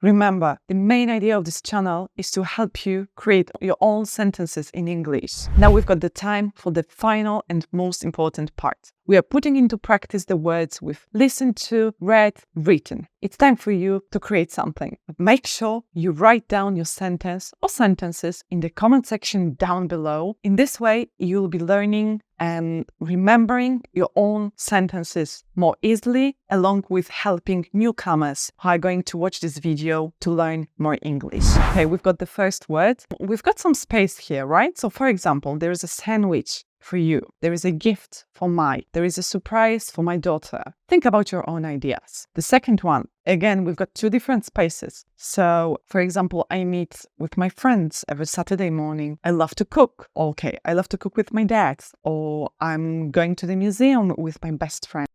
Remember, the main idea of this channel is to help you create your own sentences in English. Now we've got the time for the final and most important part. We are putting into practice the words we've listened to, read, written. it's time for you to create something. Make sure you write down your sentence or sentences in the comment section down below. In this way, you'll be learning and remembering your own sentences more easily, along with helping newcomers who are going to watch this video to learn more English. Okay, we've got the first word. We've got some space here, right? So for example, there is a sandwich for you. There is a gift for Mike. There is a surprise for my daughter. Think about your own ideas. The second one, again, we've got two different spaces. So, for example, I meet with my friends every Saturday morning. I love to cook. Okay, I love to cook with my dad. Or I'm going to the museum with my best friend.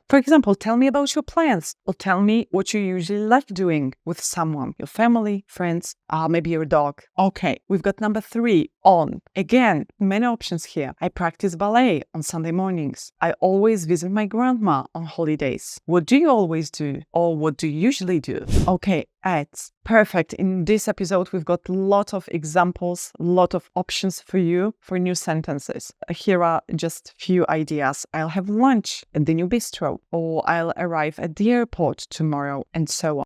For example, tell me about your plans, or tell me what you usually love doing with someone, your family, friends, maybe your dog. Okay, we've got number 3, on. Again, many options here. I practice ballet on Sunday mornings. I always visit my grandma on holidays. What do you always do? Or what do you usually do? Okay, at. Perfect. In this episode, we've got a lot of examples, a lot of options for you for new sentences. Here are just few ideas. I'll have lunch at the new bistro, or I'll arrive at the airport tomorrow, and so on.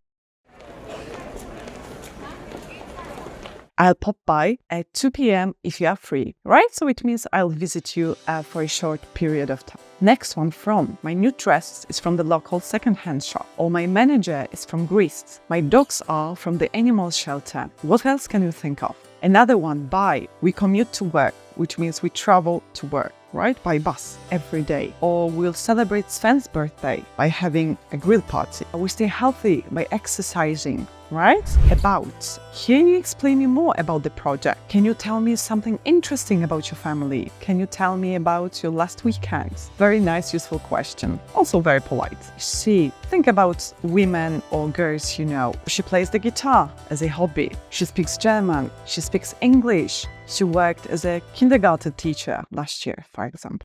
I'll pop by at 2 p.m. if you are free, right? So it means I'll visit you for a short period of time. Next one, from. My new dress is from the local second-hand shop. Or my manager is from Greece. My dogs are from the animal shelter. What else can you think of? Another one, by. We commute to work, which means we travel to work, right? By bus every day. Or we'll celebrate Sven's birthday by having a grill party. Or we stay healthy by exercising, right? About. Can you explain me more about the project? Can you tell me something interesting about your family? Can you tell me about your last weekend? Very nice, useful question. Also very polite. See, think about women or girls you know. She plays the guitar as a hobby. She speaks German. She speaks English. She worked as a kindergarten teacher last year, for example.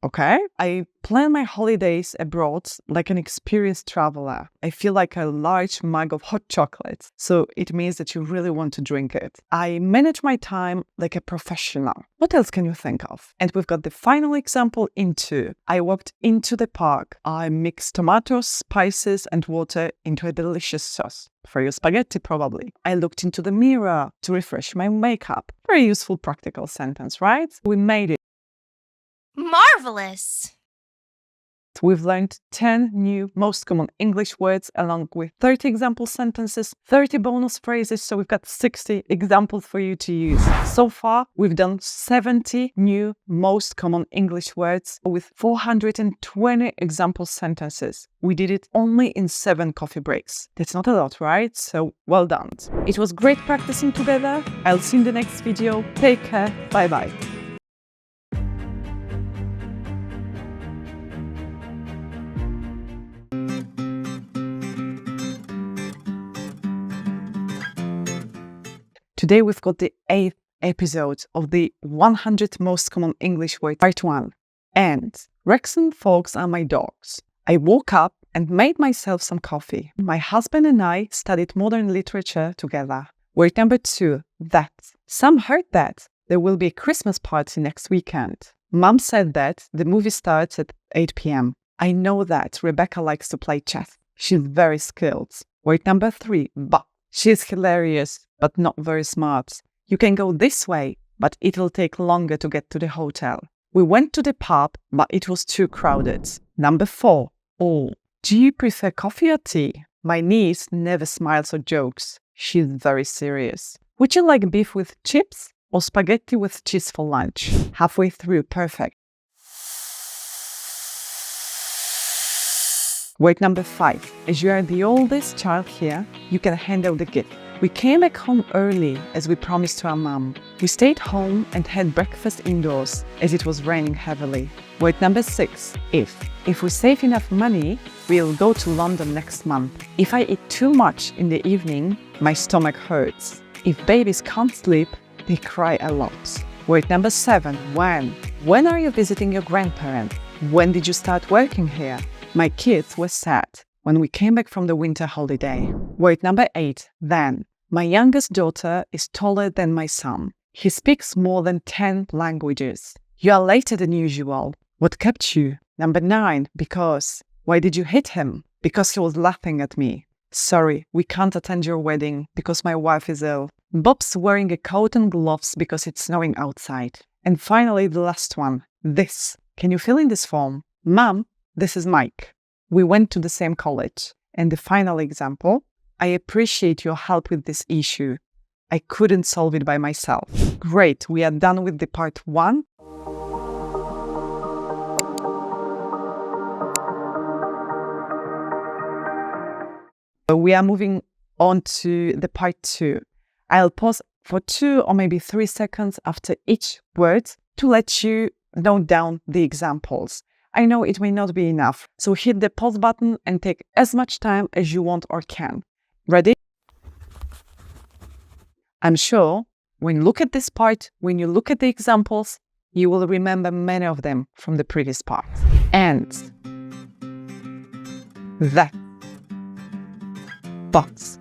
Okay, I plan my holidays abroad like an experienced traveler. I feel like a large mug of hot chocolate, so it means that you really want to drink it. I manage my time like a professional. What else can you think of? And we've got the final example, into. I walked into the park. I mixed tomatoes, spices, and water into a delicious sauce. For your spaghetti, probably. I looked into the mirror to refresh my makeup. Very useful, practical sentence, right? We made it. Marvelous! We've learned 10 new most common English words along with 30 example sentences, 30 bonus phrases, so we've got 60 examples for you to use. So far, we've done 70 new most common English words with 420 example sentences. We did it only in 7 coffee breaks. That's not a lot, right? So well done. It was great practicing together. I'll see you in the next video. Take care. Bye-bye. Today we've got the 8th episode of the 100 most common English words, part 1. And Rex and Fox are my dogs. I woke up and made myself some coffee. My husband and I studied modern literature together. Word number 2, that. Sam heard that there will be a Christmas party next weekend. Mum said that the movie starts at 8 p.m. I know that Rebecca likes to play chess. She's very skilled. Word number 3, but. She's hilarious, but not very smart. You can go this way, but it'll take longer to get to the hotel. We went to the pub, but it was too crowded. Number 4, all. Do you prefer coffee or tea? My niece never smiles or jokes. She's very serious. Would you like beef with chips or spaghetti with cheese for lunch? Halfway through, perfect. Word number 5. As you are the oldest child here, you can hand out the gift. We came back home early as we promised to our mum. We stayed home and had breakfast indoors as it was raining heavily. Word number 6. If. If we save enough money, we'll go to London next month. If I eat too much in the evening, my stomach hurts. If babies can't sleep, they cry a lot. Word number 7. When. When are you visiting your grandparents? When did you start working here? My kids were sad when we came back from the winter holiday. Word number 8, then. My youngest daughter is taller than my son. He speaks more than 10 languages. You are later than usual. What kept you? Number 9, because. Why did you hit him? Because he was laughing at me. Sorry, we can't attend your wedding because my wife is ill. Bob's wearing a coat and gloves because it's snowing outside. And finally, the last one, this. Can you fill in this form? Mom, this is Mike. We went to the same college. And the final example, I appreciate your help with this issue. I couldn't solve it by myself. Great, we are done with the part 1. We are moving on to the part 2. I'll pause for 2 or maybe 3 seconds after each word to let you note down the examples. I know it may not be enough, so hit the pause button and take as much time as you want or can. Ready? I'm sure when you look at this part, when you look at the examples, you will remember many of them from the previous part. And that. But.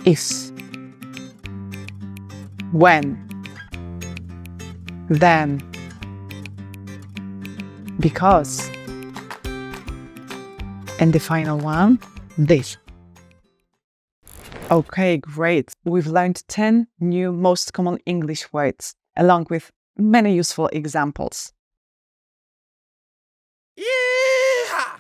If. When. Then. Because. And the final one, this. Okay, great. We've learned 10 new most common English words, along with many useful examples. Yeah!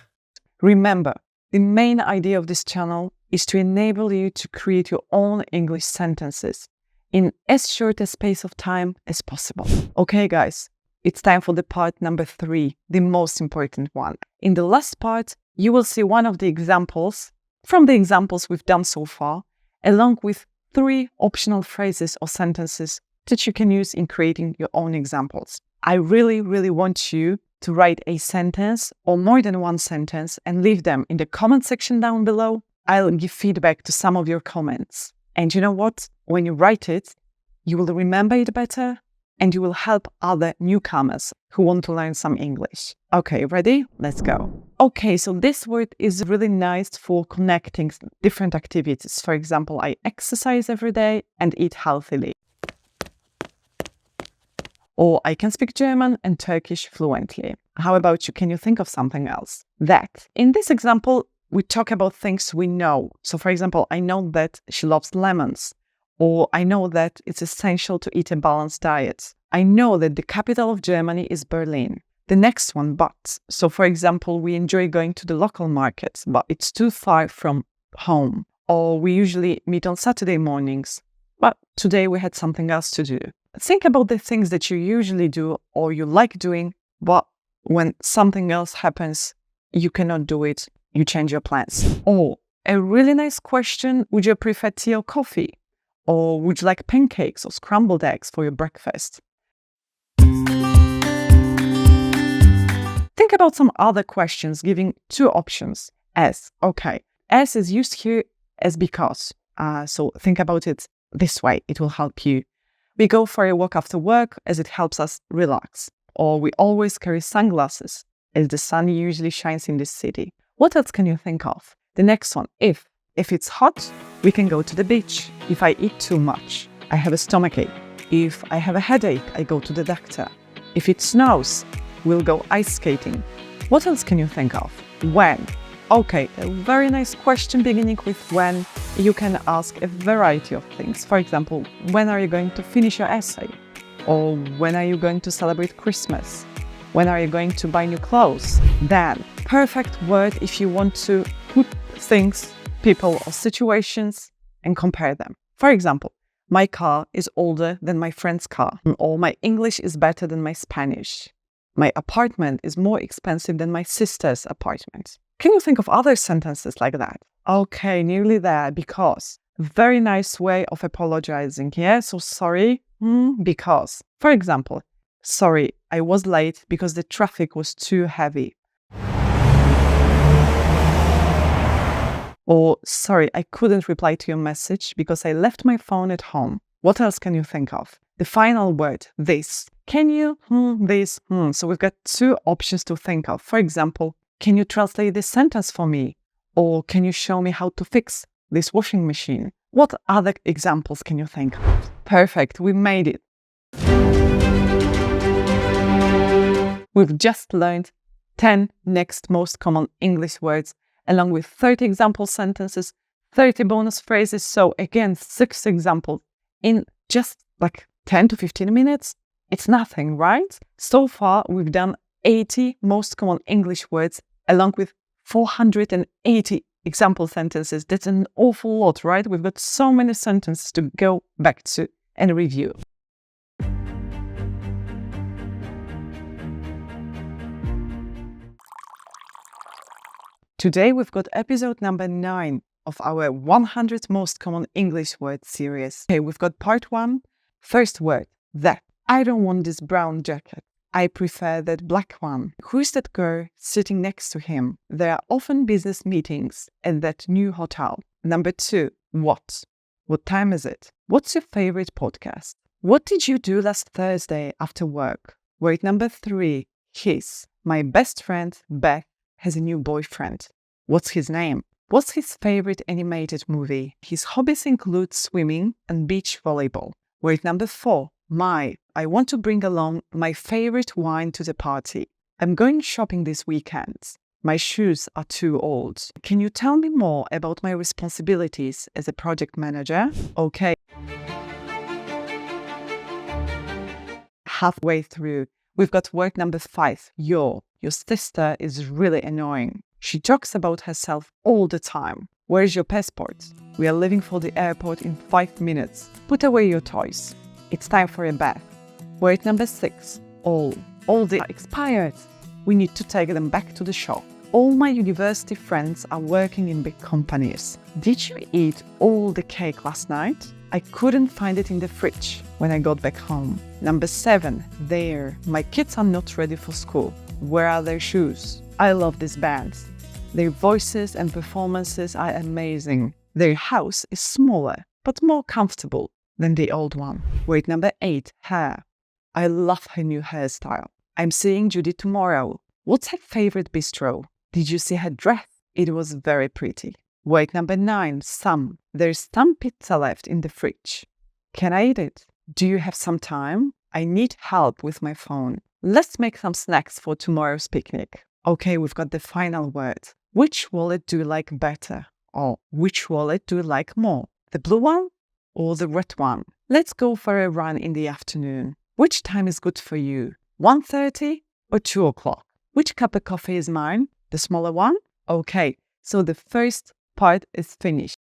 Remember, the main idea of this channel is to enable you to create your own English sentences in as short a space of time as possible. Okay, guys, it's time for the part number 3, the most important one. In the last part, you will see one of the examples from the examples we've done so far, along with 3 optional phrases or sentences that you can use in creating your own examples. I really, really want you to write a sentence or more than one sentence and leave them in the comment section down below. I'll give feedback to some of your comments. And you know what? When you write it, you will remember it better and you will help other newcomers who want to learn some English. Okay, ready? Let's go. Okay, so this word is really nice for connecting different activities. For example, I exercise every day and eat healthily. Or I can speak German and Turkish fluently. How about you? Can you think of something else? That. In this example, we talk about things we know. So for example, I know that she loves lemons. Or I know that it's essential to eat a balanced diet. I know that the capital of Germany is Berlin. The next one, but. So for example, we enjoy going to the local market, but it's too far from home. Or we usually meet on Saturday mornings, but today we had something else to do. Think about the things that you usually do or you like doing, but when something else happens, you cannot do it, you change your plans. Or a really nice question, would you prefer tea or coffee? Or would you like pancakes or scrambled eggs for your breakfast? Think about some other questions giving 2 options. As, okay. As is used here as because. So think about it this way, it will help you. We go for a walk after work as it helps us relax. Or we always carry sunglasses as the sun usually shines in this city. What else can you think of? The next one, if. If it's hot, we can go to the beach. If I eat too much, I have a stomachache. If I have a headache, I go to the doctor. If it snows, we'll go ice skating. What else can you think of? When? Okay, a very nice question beginning with when. You can ask a variety of things. For example, when are you going to finish your essay? Or when are you going to celebrate Christmas? When are you going to buy new clothes? Then, perfect word if you want to put things, people or situations and compare them. For example, my car is older than my friend's car, or my English is better than my Spanish. My apartment is more expensive than my sister's apartment. Can you think of other sentences like that? Okay, nearly there, because. Very nice way of apologizing, yeah? So sorry, because. For example, sorry, I was late because the traffic was too heavy. Or, sorry, I couldn't reply to your message because I left my phone at home. What else can you think of? The final word, this. Can you, this, So we've got 2 options to think of. For example, can you translate this sentence for me? Or can you show me how to fix this washing machine. What other examples can you think of? Perfect, we made it. We've just learned 10 next most common English words, along with 30 example sentences, 30 bonus phrases. So again, 6 examples in just like 10 to 15 minutes. It's nothing, right? So far, we've done 80 most common English words, along with 480 example sentences. That's an awful lot, right? We've got so many sentences to go back to and review. Today, we've got episode number 9 of our 100 most common English words series. Okay, we've got part 1. First word, that. I don't want this brown jacket. I prefer that black one. Who's that girl sitting next to him? There are often business meetings at that new hotel. Number 2, what? What time is it? What's your favorite podcast? What did you do last Thursday after work? Word number 3, his. My best friend, Beth, has a new boyfriend. What's his name? What's his favorite animated movie? His hobbies include swimming and beach volleyball. Word number 4, my. I want to bring along my favorite wine to the party. I'm going shopping this weekend. My shoes are too old. Can you tell me more about my responsibilities as a project manager? Okay. Halfway through, we've got word number 5, your. Your sister is really annoying. She talks about herself all the time. Where's your passport? We are leaving for the airport in 5 minutes. Put away your toys. It's time for a bath. Word number 6, all. All they are expired. We need to take them back to the shop. All my university friends are working in big companies. Did you eat all the cake last night? I couldn't find it in the fridge when I got back home. Number 7, there. My kids are not ready for school. Where are their shoes? I love this band. Their voices and performances are amazing. Their house is smaller, but more comfortable than the old one. Word number 8, hair. I love her new hairstyle. I'm seeing Judy tomorrow. What's her favorite bistro? Did you see her dress? It was very pretty. Word number 9, some. There's some pizza left in the fridge. Can I eat it? Do you have some time? I need help with my phone. Let's make some snacks for tomorrow's picnic. Okay, we've got the final word. Which wallet do you like better? Or which wallet do you like more? The blue one or the red one? Let's go for a run in the afternoon. Which time is good for you? 1:30 or 2 o'clock? Which cup of coffee is mine? The smaller one? Okay, so the first part is finished.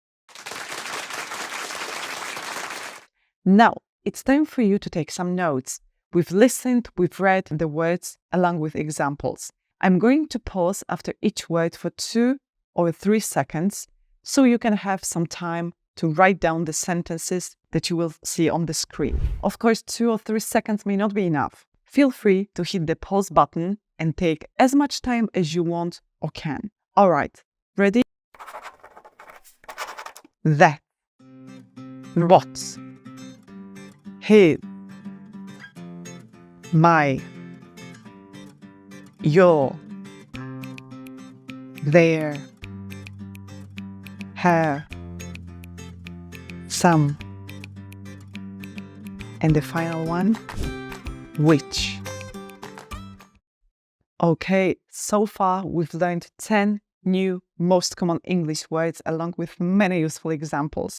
Now, it's time for you to take some notes. We've listened, we've read the words along with examples. I'm going to pause after each word for 2 or 3 seconds so you can have some time to write down the sentences that you will see on the screen. Of course, 2 or 3 seconds may not be enough. Feel free to hit the pause button and take as much time as you want or can. All right, ready? That. What. His. My. Your. Their. Her. Some. And the final one, which. Okay, so far we've learned 10 new most common English words along with many useful examples.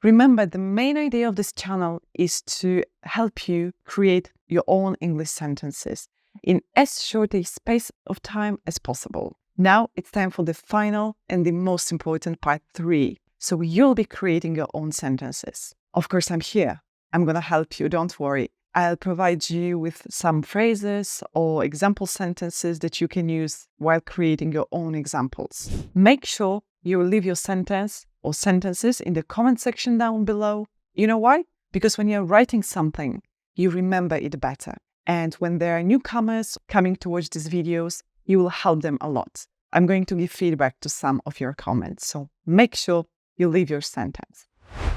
Remember, the main idea of this channel is to help you create your own English sentences in as short a space of time as possible. Now it's time for the final and the most important part 3. So you'll be creating your own sentences. Of course, I'm here. I'm going to help you, don't worry. I'll provide you with some phrases or example sentences that you can use while creating your own examples. Make sure you leave your sentence or sentences in the comment section down below. You know why? Because when you're writing something, you remember it better. And when there are newcomers coming to watch these videos, you will help them a lot. I'm going to give feedback to some of your comments, so make sure you leave your sentence.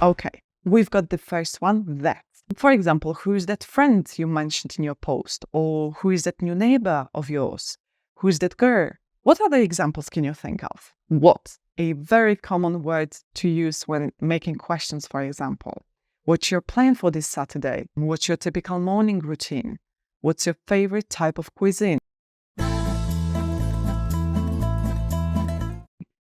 Okay, we've got the first one, that. For example, who is that friend you mentioned in your post? Or who is that new neighbor of yours? Who is that girl? What other examples can you think of? What? A very common word to use when making questions, for example. What's your plan for this Saturday? What's your typical morning routine? What's your favorite type of cuisine?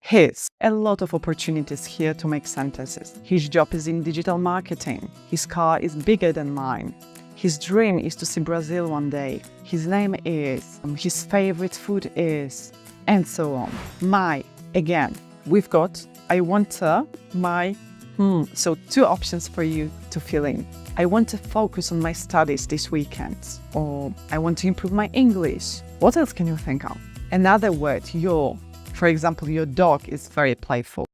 Here's a lot of opportunities here to make sentences. His job is in digital marketing. His car is bigger than mine. His dream is to see Brazil one day. His name is, his favorite food is, and so on. My, again, we've got I want to, my, So 2 options for you to fill in. I want to focus on my studies this weekend. Or I want to improve my English. What else can you think of? Another word, your. For example, your dog is very playful.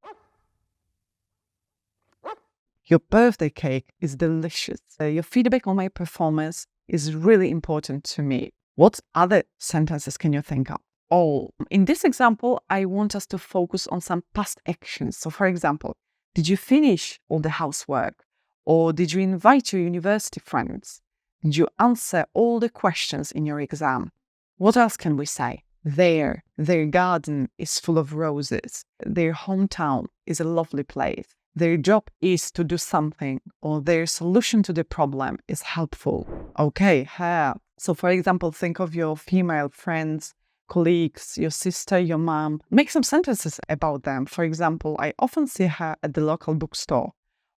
Your birthday cake is delicious. Your feedback on my performance is really important to me. What other sentences can you think of? All. In this example, I want us to focus on some past actions. So for example, did you finish all the housework? Or did you invite your university friends? Did you answer all the questions in your exam? What else can we say? Their garden is full of roses. Their hometown is a lovely place. Their job is to do something, or their solution to the problem is helpful. Okay, her. So for example, think of your female friends, colleagues, your sister, your mom. Make some sentences about them. For example, I often see her at the local bookstore.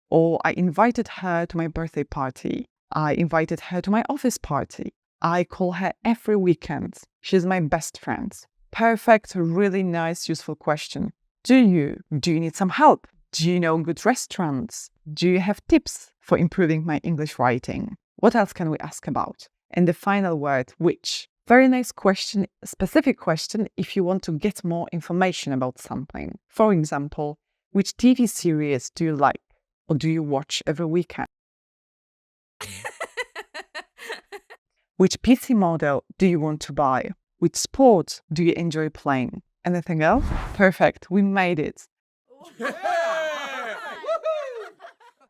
Or I invited her to my birthday party. I invited her to my office party. I call her every weekend. She's my best friend. Perfect, really nice, useful question. Do you need some help? Do you know good restaurants? Do you have tips for improving my English writing? What else can we ask about? And the final word, which. Very nice question, specific question if you want to get more information about something. For example, which TV series do you like or do you watch every weekend? Which PC model do you want to buy? Which sport do you enjoy playing? Anything else? Perfect, we made it.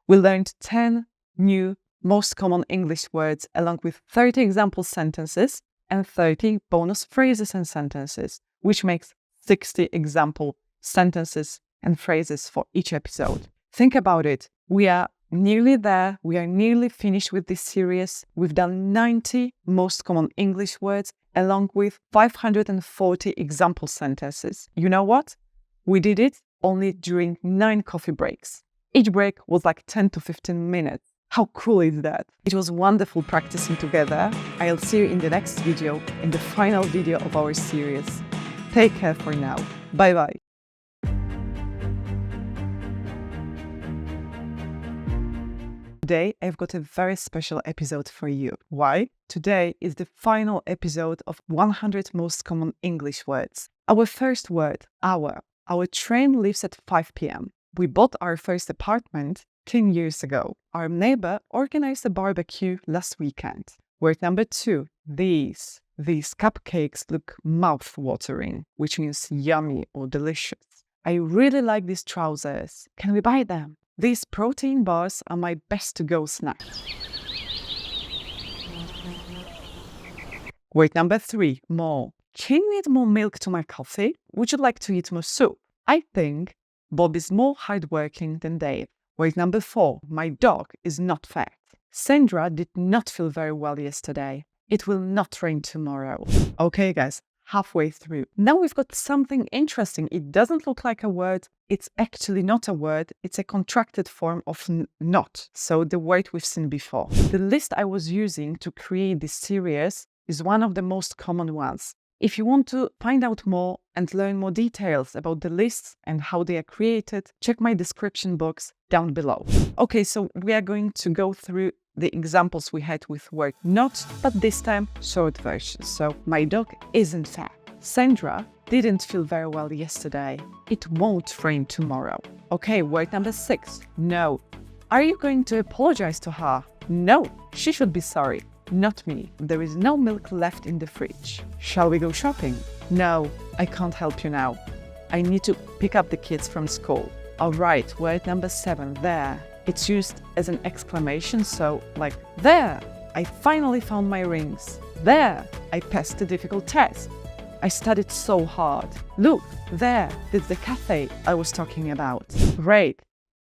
We learned 10 new most common English words along with 30 example sentences and 30 bonus phrases and sentences, which makes 60 example sentences and phrases for each episode. Think about it. We are nearly there. We are nearly finished with this series. We've done 90 most common English words along with 540 example sentences. You know what? We did it only during 9 coffee breaks. Each break was like 10 to 15 minutes. How cool is that? It was wonderful practicing together. I'll see you in the next video, in the final video of our series. Take care for now. Bye-bye. Today, I've got a very special episode for you. Why? Today is the final episode of 100 most common English words. Our first word, our. Our train leaves at 5 p.m. We bought our first apartment 10 years ago. Our neighbor organized a barbecue last weekend. Word number 2, these. These cupcakes look mouth-watering, which means yummy or delicious. I really like these trousers. Can we buy them? These protein bars are my best to-go snack. Word number 3, more. Can you add more milk to my coffee? Would you like to eat more soup? I think Bob is more hardworking than Dave. Word number 4, my dog is not fat. Sandra did not feel very well yesterday. It will not rain tomorrow. Okay, guys, halfway through. Now we've got something interesting. It doesn't look like a word. It's actually not a word. It's a contracted form of not. So the word we've seen before. The list I was using to create this series is one of the most common ones. If you want to find out more and learn more details about the lists and how they are created, check my description box down below. Okay, so we are going to go through the examples we had with word not, but this time short version. So, my dog isn't fat. Sandra didn't feel very well yesterday. It won't rain tomorrow. Okay, word number 6, no. Are you going to apologize to her? No, she should be sorry. Not me. There is no milk left in the fridge. Shall we go shopping? No, I can't help you now. I need to pick up the kids from school. All right, word number 7, there. It's used as an exclamation, so like, there, I finally found my rings. There, I passed a difficult test. I studied so hard. Look, there, that's the cafe I was talking about. Great.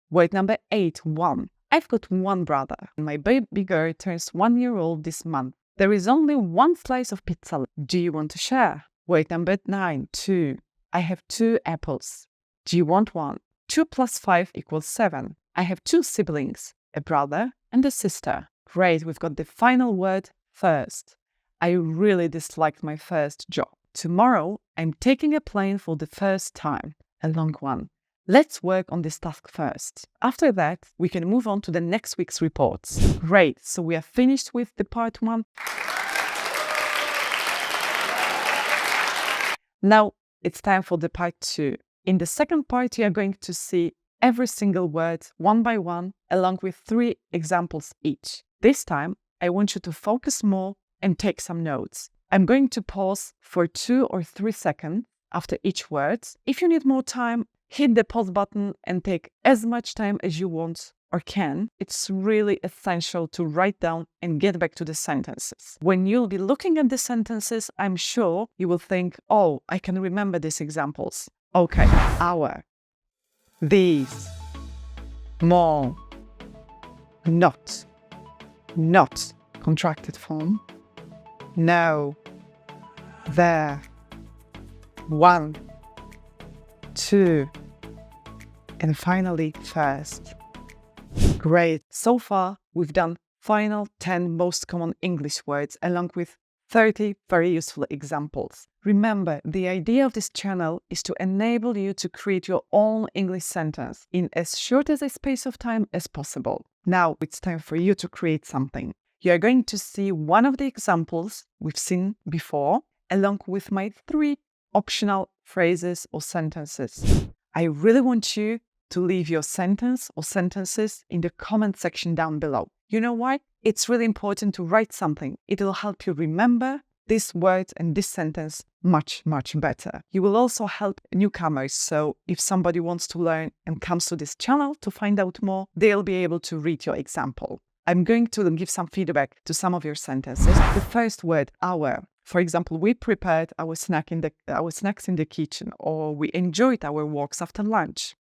Word number 8, 1. I've got one brother. My baby girl turns 1 year old this month. There is only one slice of pizza. Do you want to share? Word number 9, 2. I have 2 apples. Do you want one? 2 plus 5 equals 7. I have 2 siblings, a brother and a sister. Great, we've got the final word, first. I really disliked my first job. Tomorrow, I'm taking a plane for the first time, a long one. Let's work on this task first. After that, we can move on to the next week's reports. Great, so we are finished with the part 1. Now, it's time for the part 2. In the second part, you are going to see every single word one by one, along with 3 examples each. This time, I want you to focus more and take some notes. I'm going to pause for 2 or 3 seconds after each word. If you need more time, hit the pause button and take as much time as you want or can. It's really essential to write down and get back to the sentences. When you'll be looking at the sentences, I'm sure you will think, oh, I can remember these examples. Okay, our, these, more, not, contracted form, no, there, 1, 2, and finally, first. Great. So far, we've done final 10 most common English words along with 30 very useful examples. Remember, the idea of this channel is to enable you to create your own English sentence in as short as a space of time as possible. Now it's time for you to create something. You are going to see one of the examples we've seen before, along with my 3 optional phrases or sentences. I really want you to leave your sentence or sentences in the comment section down below. You know why? It's really important to write something. It will help you remember this word and this sentence much, much better. You will also help newcomers, so if somebody wants to learn and comes to this channel to find out more, they'll be able to read your example. I'm going to give some feedback to some of your sentences. The first word, our. For example, we prepared our snacks in the kitchen, or we enjoyed our walks after lunch.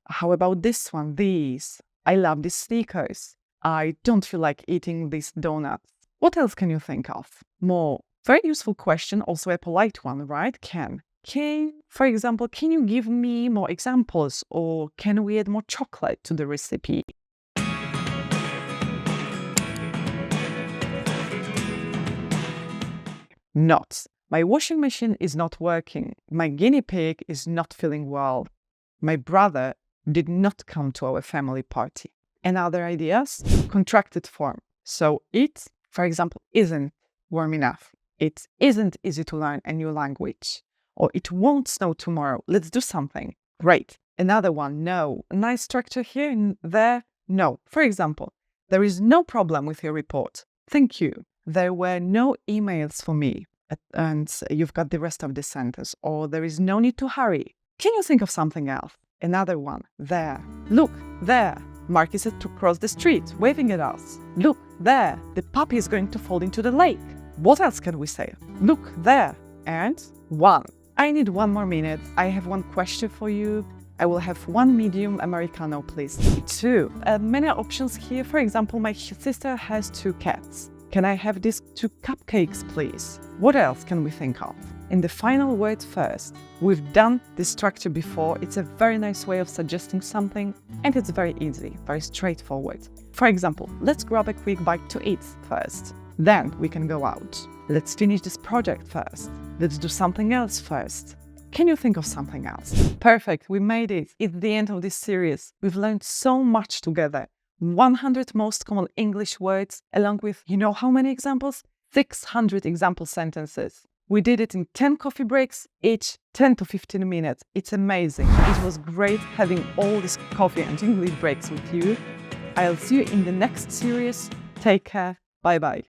How about this one, these? I love these sneakers. I don't feel like eating these donuts. What else can you think of? More. Very useful question, also a polite one, right? For example, can you give me more examples, or can we add more chocolate to the recipe? Not. My washing machine is not working. My guinea pig is not feeling well. My brother did not come to our family party. And other ideas? Contracted form. So it, for example, isn't warm enough. It isn't easy to learn a new language. Or it won't snow tomorrow. Let's do something. Great. Another one, no. A nice structure here and there, no. For example, there is no problem with your report. Thank you. There were no emails for me. And you've got the rest of the sentence. Or there is no need to hurry. Can you think of something else? Another one, there. Look, there. Mark is to cross the street, waving at us. Look, there. The puppy is going to fall into the lake. What else can we say? Look, there. And 1. I need 1 more minute. I have 1 question for you. I will have 1 medium Americano, please. 2. Many options here. For example, my sister has 2 cats. Can I have these 2 cupcakes, please? What else can we think of? And the final word, first. We've done this structure before. It's a very nice way of suggesting something, and it's very easy, very straightforward. For example, let's grab a quick bite to eat first. Then we can go out. Let's finish this project first. Let's do something else first. Can you think of something else? Perfect, we made it. It's the end of this series. We've learned so much together. 100 most common English words, along with, you know how many examples? 600 example sentences. We did it in 10 coffee breaks, each 10 to 15 minutes. It's amazing. It was great having all these coffee and English breaks with you. I'll see you in the next series. Take care. Bye-bye.